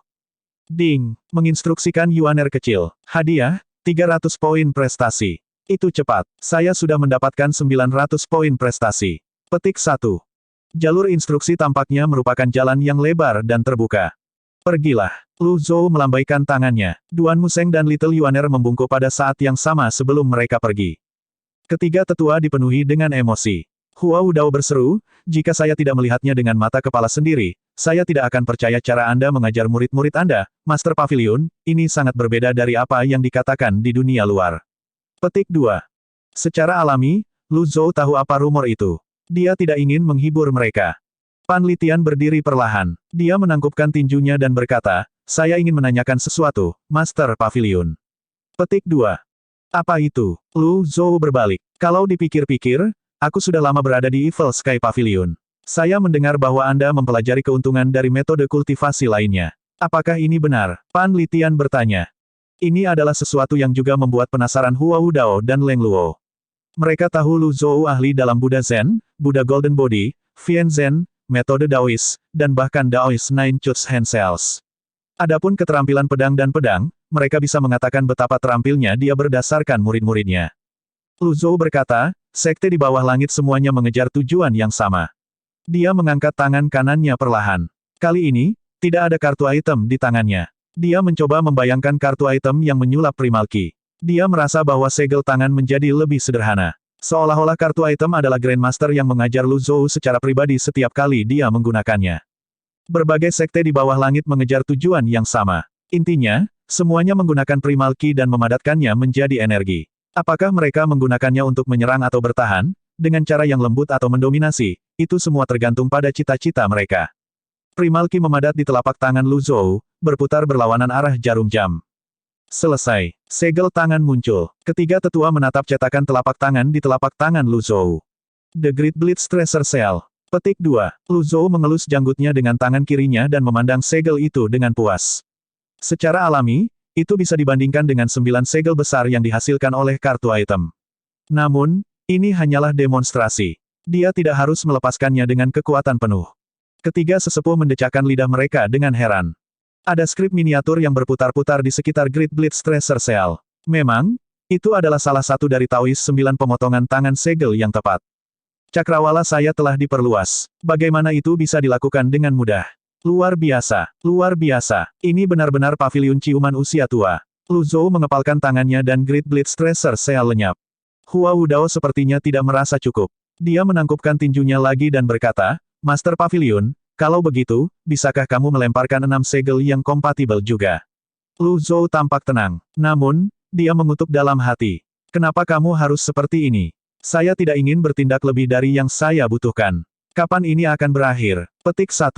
Ding, menginstruksikan Yuaner kecil. Hadiah, 300 poin prestasi. Itu cepat, saya sudah mendapatkan 900 poin prestasi. Petik 1. Jalur instruksi tampaknya merupakan jalan yang lebar dan terbuka. Pergilah. Lu Zhou melambaikan tangannya. Duan Museng dan Little Yuaner membungkuk pada saat yang sama sebelum mereka pergi. Ketiga tetua dipenuhi dengan emosi. Hua Wudao berseru, jika saya tidak melihatnya dengan mata kepala sendiri, saya tidak akan percaya cara Anda mengajar murid-murid Anda, Master Pavilion, ini sangat berbeda dari apa yang dikatakan di dunia luar. Petik 2. Secara alami, Lu Zhou tahu apa rumor itu. Dia tidak ingin menghibur mereka. Pan Litian berdiri perlahan. Dia menangkupkan tinjunya dan berkata, saya ingin menanyakan sesuatu, Master Pavilion. Petik 2. Apa itu? Lu Zhou berbalik. Kalau dipikir-pikir, aku sudah lama berada di Evil Sky Pavilion. Saya mendengar bahwa Anda mempelajari keuntungan dari metode kultivasi lainnya. Apakah ini benar? Pan Litian bertanya. Ini adalah sesuatu yang juga membuat penasaran Hua Wudao dan Leng Luo. Mereka tahu Lu Zhou ahli dalam Buddha Zen, Buddha Golden Body, Vian Zen, metode Daois, dan bahkan Daois Nine Chuts Hand Cells. Adapun keterampilan pedang dan pedang, mereka bisa mengatakan betapa terampilnya dia berdasarkan murid-muridnya. Lu Zhou berkata, sekte di bawah langit semuanya mengejar tujuan yang sama. Dia mengangkat tangan kanannya perlahan. Kali ini, tidak ada kartu item di tangannya. Dia mencoba membayangkan kartu item yang menyulap Primalki. Dia merasa bahwa segel tangan menjadi lebih sederhana. Seolah-olah kartu item adalah Grandmaster yang mengajar Lu Zhou secara pribadi setiap kali dia menggunakannya. Berbagai sekte di bawah langit mengejar tujuan yang sama. Intinya, semuanya menggunakan Primalki dan memadatkannya menjadi energi. Apakah mereka menggunakannya untuk menyerang atau bertahan, dengan cara yang lembut atau mendominasi, itu semua tergantung pada cita-cita mereka. Primalki memadat di telapak tangan Lu Zhou, berputar berlawanan arah jarum jam. Selesai. Segel tangan muncul. Ketiga tetua menatap cetakan telapak tangan di telapak tangan Lu Zhou. The Great Blitz Tracer Cell. Petik 2. Lu Zhou mengelus janggutnya dengan tangan kirinya dan memandang segel itu dengan puas. Secara alami, itu bisa dibandingkan dengan 9 segel besar yang dihasilkan oleh kartu item. Namun, ini hanyalah demonstrasi. Dia tidak harus melepaskannya dengan kekuatan penuh. Ketiga sesepuh mendecakkan lidah mereka dengan heran. Ada skrip miniatur yang berputar-putar di sekitar Great Blitz Tracer Cell. Memang, itu adalah salah satu dari Taois 9 pemotongan tangan segel yang tepat. Cakrawala saya telah diperluas. Bagaimana itu bisa dilakukan dengan mudah? Luar biasa, luar biasa. Ini benar-benar pavilion ciuman usia tua. Lu Zhou mengepalkan tangannya dan Great Blitz Tracer Cell lenyap. Hua Wudao sepertinya tidak merasa cukup. Dia menangkupkan tinjunya lagi dan berkata, Master Pavilion, kalau begitu, bisakah kamu melemparkan 6 segel yang kompatibel juga? Lu Zhou tampak tenang. Namun, dia mengutuk dalam hati. Kenapa kamu harus seperti ini? Saya tidak ingin bertindak lebih dari yang saya butuhkan. Kapan ini akan berakhir? Petik 1.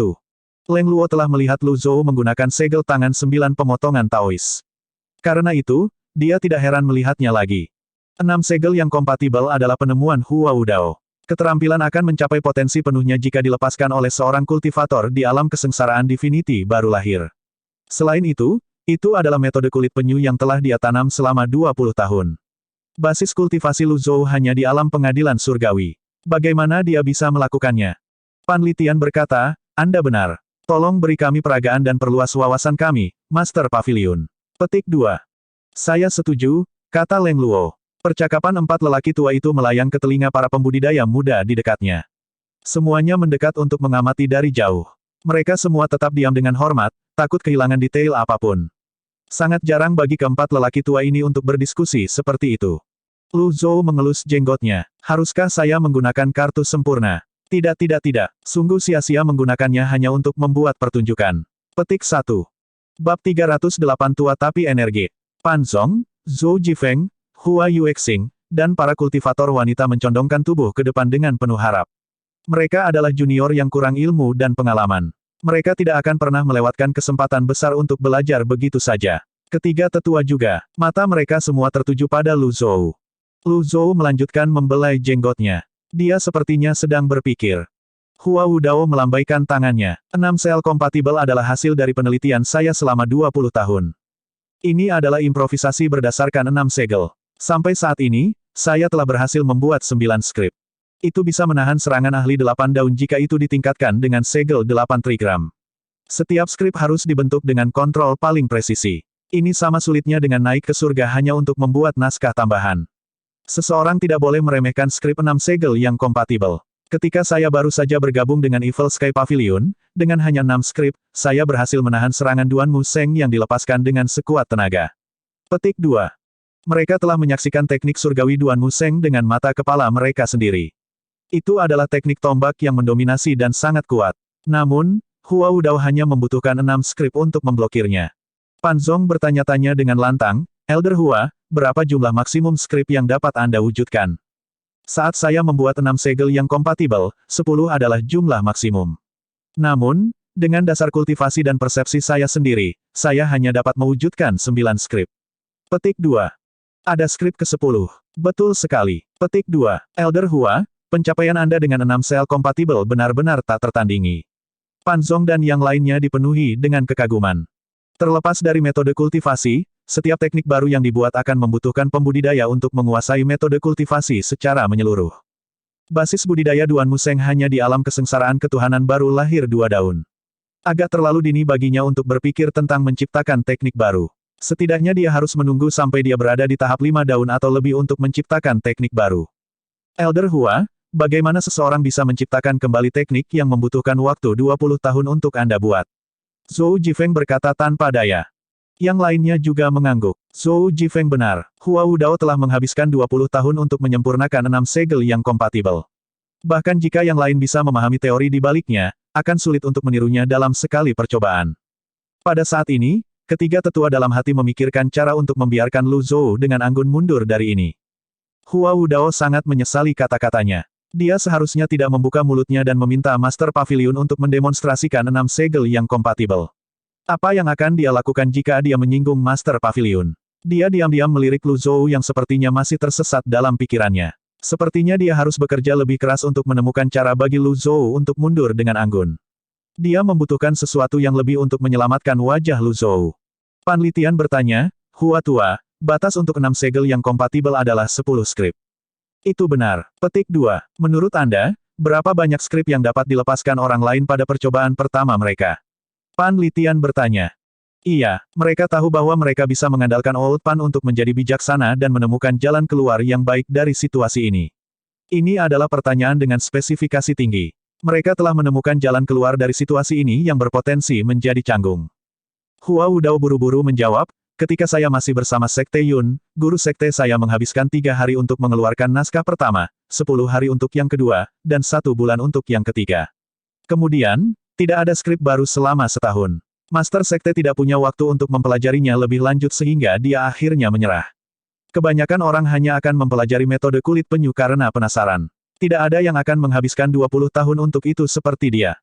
Leng Luo telah melihat Lu Zhou menggunakan segel tangan 9 pemotongan Taois. Karena itu, dia tidak heran melihatnya lagi. 6 segel yang kompatibel adalah penemuan Hua Wudao. Keterampilan akan mencapai potensi penuhnya jika dilepaskan oleh seorang kultivator di alam kesengsaraan Divinity baru lahir. Selain itu adalah metode kulit penyu yang telah dia tanam selama 20 tahun. Basis kultivasi Lu Zhou hanya di alam pengadilan surgawi. Bagaimana dia bisa melakukannya? Panlitian berkata, Anda benar. Tolong beri kami peragaan dan perluas wawasan kami, Master Pavilion. Petik 2. Saya setuju, kata Leng Luo. Percakapan empat lelaki tua itu melayang ke telinga para pembudidaya muda di dekatnya. Semuanya mendekat untuk mengamati dari jauh. Mereka semua tetap diam dengan hormat, takut kehilangan detail apapun. Sangat jarang bagi keempat lelaki tua ini untuk berdiskusi seperti itu. Lu Zhou mengelus jenggotnya. Haruskah saya menggunakan kartu sempurna? Tidak. Sungguh sia-sia menggunakannya hanya untuk membuat pertunjukan. Petik 1. Bab 308 Tua Tapi Energi. Pan Zong, Zhou Jifeng, Hua Yuexing, dan para kultivator wanita mencondongkan tubuh ke depan dengan penuh harap. Mereka adalah junior yang kurang ilmu dan pengalaman. Mereka tidak akan pernah melewatkan kesempatan besar untuk belajar begitu saja. Ketiga tetua juga, mata mereka semua tertuju pada Lu Zhou. Lu Zhou melanjutkan membelai jenggotnya. Dia sepertinya sedang berpikir. Hua Wudao melambaikan tangannya. 6 sel kompatibel adalah hasil dari penelitian saya selama 20 tahun. Ini adalah improvisasi berdasarkan 6 segel. Sampai saat ini, saya telah berhasil membuat 9 skrip. Itu bisa menahan serangan ahli 8 daun jika itu ditingkatkan dengan segel 8 trigram. Setiap skrip harus dibentuk dengan kontrol paling presisi. Ini sama sulitnya dengan naik ke surga hanya untuk membuat naskah tambahan. Seseorang tidak boleh meremehkan skrip 6 segel yang kompatibel. Ketika saya baru saja bergabung dengan Evil Sky Pavilion, dengan hanya 6 skrip, saya berhasil menahan serangan Duan Museng yang dilepaskan dengan sekuat tenaga. Petik 2. Mereka telah menyaksikan teknik surgawi Duan Museng dengan mata kepala mereka sendiri. Itu adalah teknik tombak yang mendominasi dan sangat kuat. Namun, Hua Wudao hanya membutuhkan 6 skrip untuk memblokirnya. Pan Zong bertanya-tanya dengan lantang, Elder Hua, berapa jumlah maksimum skrip yang dapat Anda wujudkan? Saat saya membuat 6 segel yang kompatibel, 10 adalah jumlah maksimum. Namun, dengan dasar kultivasi dan persepsi saya sendiri, saya hanya dapat mewujudkan 9 skrip. Petik 2. Ada skrip ke-10. Betul sekali. Petik 2. Elder Hua, pencapaian Anda dengan 6 sel kompatibel benar-benar tak tertandingi. Pan Zong dan yang lainnya dipenuhi dengan kekaguman. Terlepas dari metode kultivasi, setiap teknik baru yang dibuat akan membutuhkan pembudidaya untuk menguasai metode kultivasi secara menyeluruh. Basis budidaya Duan Museng hanya di alam kesengsaraan ketuhanan baru lahir 2 daun. Agak terlalu dini baginya untuk berpikir tentang menciptakan teknik baru. Setidaknya dia harus menunggu sampai dia berada di tahap 5 daun atau lebih untuk menciptakan teknik baru. Elder Hua, bagaimana seseorang bisa menciptakan kembali teknik yang membutuhkan waktu 20 tahun untuk Anda buat? Zhou Jifeng berkata tanpa daya. Yang lainnya juga mengangguk. Zhou Jifeng benar. Hua Wudao telah menghabiskan 20 tahun untuk menyempurnakan 6 segel yang kompatibel. Bahkan jika yang lain bisa memahami teori di baliknya, akan sulit untuk menirunya dalam sekali percobaan. Pada saat ini, ketiga tetua dalam hati memikirkan cara untuk membiarkan Lu Zhou dengan anggun mundur dari ini. Hua Wudao sangat menyesali kata-katanya. Dia seharusnya tidak membuka mulutnya dan meminta Master Pavilion untuk mendemonstrasikan 6 segel yang kompatibel. Apa yang akan dia lakukan jika dia menyinggung Master Pavilion? Dia diam-diam melirik Lu Zhou yang sepertinya masih tersesat dalam pikirannya. Sepertinya dia harus bekerja lebih keras untuk menemukan cara bagi Lu Zhou untuk mundur dengan anggun. Dia membutuhkan sesuatu yang lebih untuk menyelamatkan wajah Lu Zhou. Panlitian bertanya, Hua Tua, batas untuk 6 segel yang kompatibel adalah 10 skrip. Itu benar. Petik 2. Menurut Anda, berapa banyak skrip yang dapat dilepaskan orang lain pada percobaan pertama mereka? Panlitian bertanya. Iya, mereka tahu bahwa mereka bisa mengandalkan Old Pan untuk menjadi bijaksana dan menemukan jalan keluar yang baik dari situasi ini. Ini adalah pertanyaan dengan spesifikasi tinggi. Mereka telah menemukan jalan keluar dari situasi ini yang berpotensi menjadi canggung. Hua Wudao buru-buru menjawab, ketika saya masih bersama Sekte Yun, guru sekte saya menghabiskan 3 hari untuk mengeluarkan naskah pertama, 10 hari untuk yang kedua, dan 1 bulan untuk yang ketiga. Kemudian, tidak ada skrip baru selama setahun. Master Sekte tidak punya waktu untuk mempelajarinya lebih lanjut sehingga dia akhirnya menyerah. Kebanyakan orang hanya akan mempelajari metode kulit penyu karena penasaran. Tidak ada yang akan menghabiskan 20 tahun untuk itu seperti dia.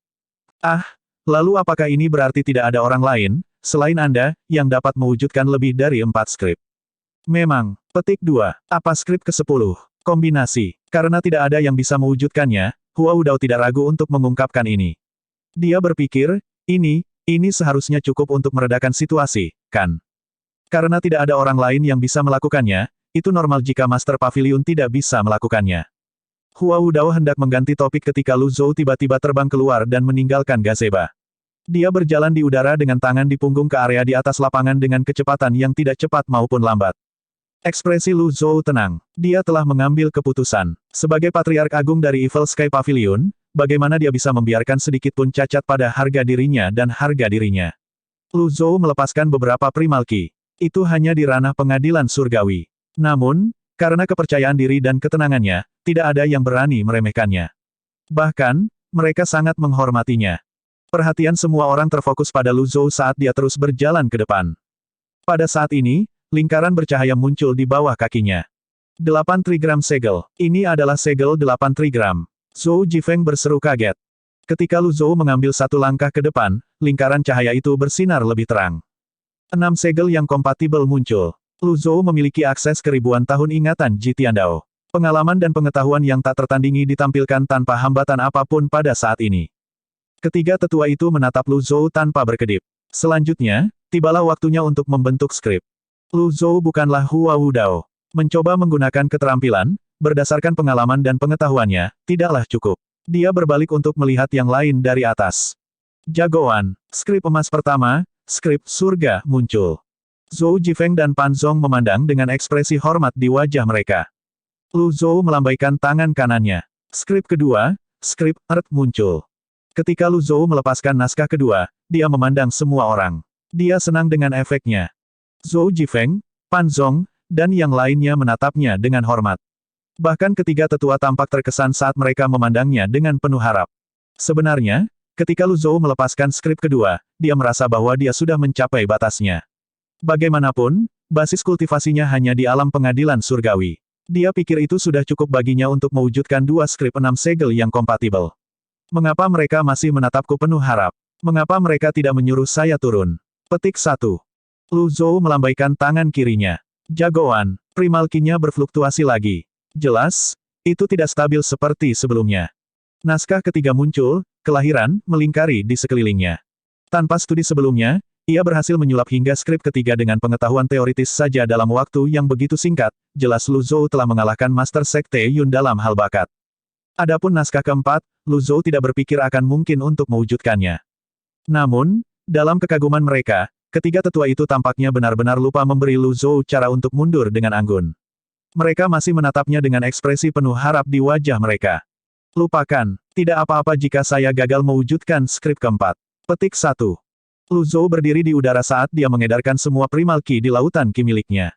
Ah, lalu apakah ini berarti tidak ada orang lain, selain Anda, yang dapat mewujudkan lebih dari 4 skrip? Memang. Petik 2. Apa skrip ke-10? Kombinasi. Karena tidak ada yang bisa mewujudkannya, Hua Wudao tidak ragu untuk mengungkapkan ini. Dia berpikir, ini seharusnya cukup untuk meredakan situasi, kan? Karena tidak ada orang lain yang bisa melakukannya, itu normal jika Master Pavilion tidak bisa melakukannya. Hua Wudao hendak mengganti topik ketika Lu Zhou tiba-tiba terbang keluar dan meninggalkan gazebo. Dia berjalan di udara dengan tangan di punggung ke area di atas lapangan dengan kecepatan yang tidak cepat maupun lambat. Ekspresi Lu Zhou tenang. Dia telah mengambil keputusan. Sebagai Patriark Agung dari Evil Sky Pavilion, bagaimana dia bisa membiarkan sedikit pun cacat pada harga dirinya dan harga dirinya. Lu Zhou melepaskan beberapa primal ki. Itu hanya di ranah pengadilan surgawi. Namun, karena kepercayaan diri dan ketenangannya, tidak ada yang berani meremehkannya. Bahkan, mereka sangat menghormatinya. Perhatian semua orang terfokus pada Lu Zhou saat dia terus berjalan ke depan. Pada saat ini, lingkaran bercahaya muncul di bawah kakinya. 8 trigram segel. Ini adalah segel 8 trigram. Zhou Jifeng berseru kaget. Ketika Lu Zhou mengambil satu langkah ke depan, lingkaran cahaya itu bersinar lebih terang. 6 segel yang kompatibel muncul. Lu Zhou memiliki akses ke ribuan tahun ingatan Ji Tiandao. Pengalaman dan pengetahuan yang tak tertandingi ditampilkan tanpa hambatan apapun pada saat ini. Ketiga tetua itu menatap Lu Zhou tanpa berkedip. Selanjutnya, tibalah waktunya untuk membentuk skrip. Lu Zhou bukanlah Hua Wudao. Mencoba menggunakan keterampilan, berdasarkan pengalaman dan pengetahuannya, tidaklah cukup. Dia berbalik untuk melihat yang lain dari atas. Jagoan, skrip emas pertama, skrip surga, muncul. Zhou Jifeng dan Pan Zong memandang dengan ekspresi hormat di wajah mereka. Lu Zhou melambaikan tangan kanannya. Skrip kedua, skrip Earth muncul. Ketika Lu Zhou melepaskan naskah kedua, dia memandang semua orang. Dia senang dengan efeknya. Zhou Jifeng, Pan Zong, dan yang lainnya menatapnya dengan hormat. Bahkan ketiga tetua tampak terkesan saat mereka memandangnya dengan penuh harap. Sebenarnya, ketika Lu Zhou melepaskan skrip kedua, dia merasa bahwa dia sudah mencapai batasnya. Bagaimanapun, basis kultivasinya hanya di alam pengadilan surgawi. Dia pikir itu sudah cukup baginya untuk mewujudkan 2 skrip 6 segel yang kompatibel. Mengapa mereka masih menatapku penuh harap? Mengapa mereka tidak menyuruh saya turun? Petik 1. Lu Zhou melambaikan tangan kirinya. Jagoan, primal ki-nya berfluktuasi lagi. Jelas, itu tidak stabil seperti sebelumnya. Naskah ketiga muncul, kelahiran, melingkari di sekelilingnya. Tanpa studi sebelumnya, ia berhasil menyulap hingga skrip ketiga dengan pengetahuan teoritis saja dalam waktu yang begitu singkat. Jelas Lu Zhou telah mengalahkan Master Sekte Yun dalam hal bakat. Adapun naskah keempat, Lu Zhou tidak berpikir akan mungkin untuk mewujudkannya. Namun, dalam kekaguman mereka, ketiga tetua itu tampaknya benar-benar lupa memberi Lu Zhou cara untuk mundur dengan anggun. Mereka masih menatapnya dengan ekspresi penuh harap di wajah mereka. Lupakan, tidak apa-apa jika saya gagal mewujudkan skrip keempat. Petik 1. Lu Zhou berdiri di udara saat dia mengedarkan semua primal ki di lautan ki miliknya.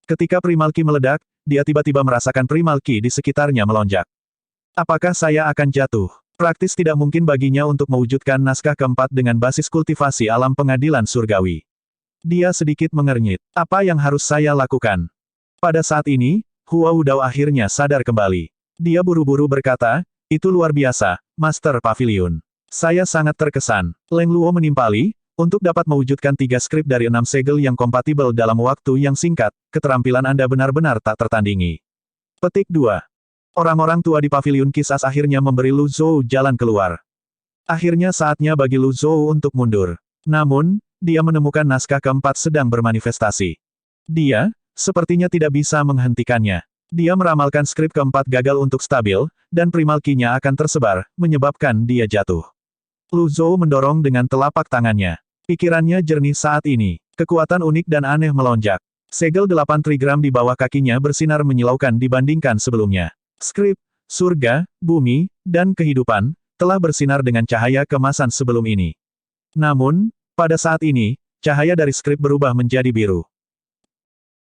Ketika primal ki meledak, dia tiba-tiba merasakan primal ki di sekitarnya melonjak. Apakah saya akan jatuh? Praktis tidak mungkin baginya untuk mewujudkan naskah keempat dengan basis kultivasi alam pengadilan surgawi. Dia sedikit mengernyit. Apa yang harus saya lakukan? Pada saat ini, Hua Wudao akhirnya sadar kembali. Dia buru-buru berkata, itu luar biasa, Master Pavilion. Saya sangat terkesan. Leng Luo menimpali. Untuk dapat mewujudkan 3 skrip dari 6 segel yang kompatibel dalam waktu yang singkat, keterampilan Anda benar-benar tak tertandingi. Petik 2. Orang-orang tua di Pavilion Kisas akhirnya memberi Lu Zhou jalan keluar. Akhirnya saatnya bagi Lu Zhou untuk mundur. Namun, dia menemukan naskah keempat sedang bermanifestasi. Dia, sepertinya tidak bisa menghentikannya. Dia meramalkan skrip keempat gagal untuk stabil, dan primal ki-nya akan tersebar, menyebabkan dia jatuh. Lu Zhou mendorong dengan telapak tangannya. Pikirannya jernih saat ini. Kekuatan unik dan aneh melonjak. Segel 8 trigram di bawah kakinya bersinar menyilaukan dibandingkan sebelumnya. Skrip, surga, bumi, dan kehidupan, telah bersinar dengan cahaya kemasan sebelum ini. Namun, pada saat ini, cahaya dari skrip berubah menjadi biru.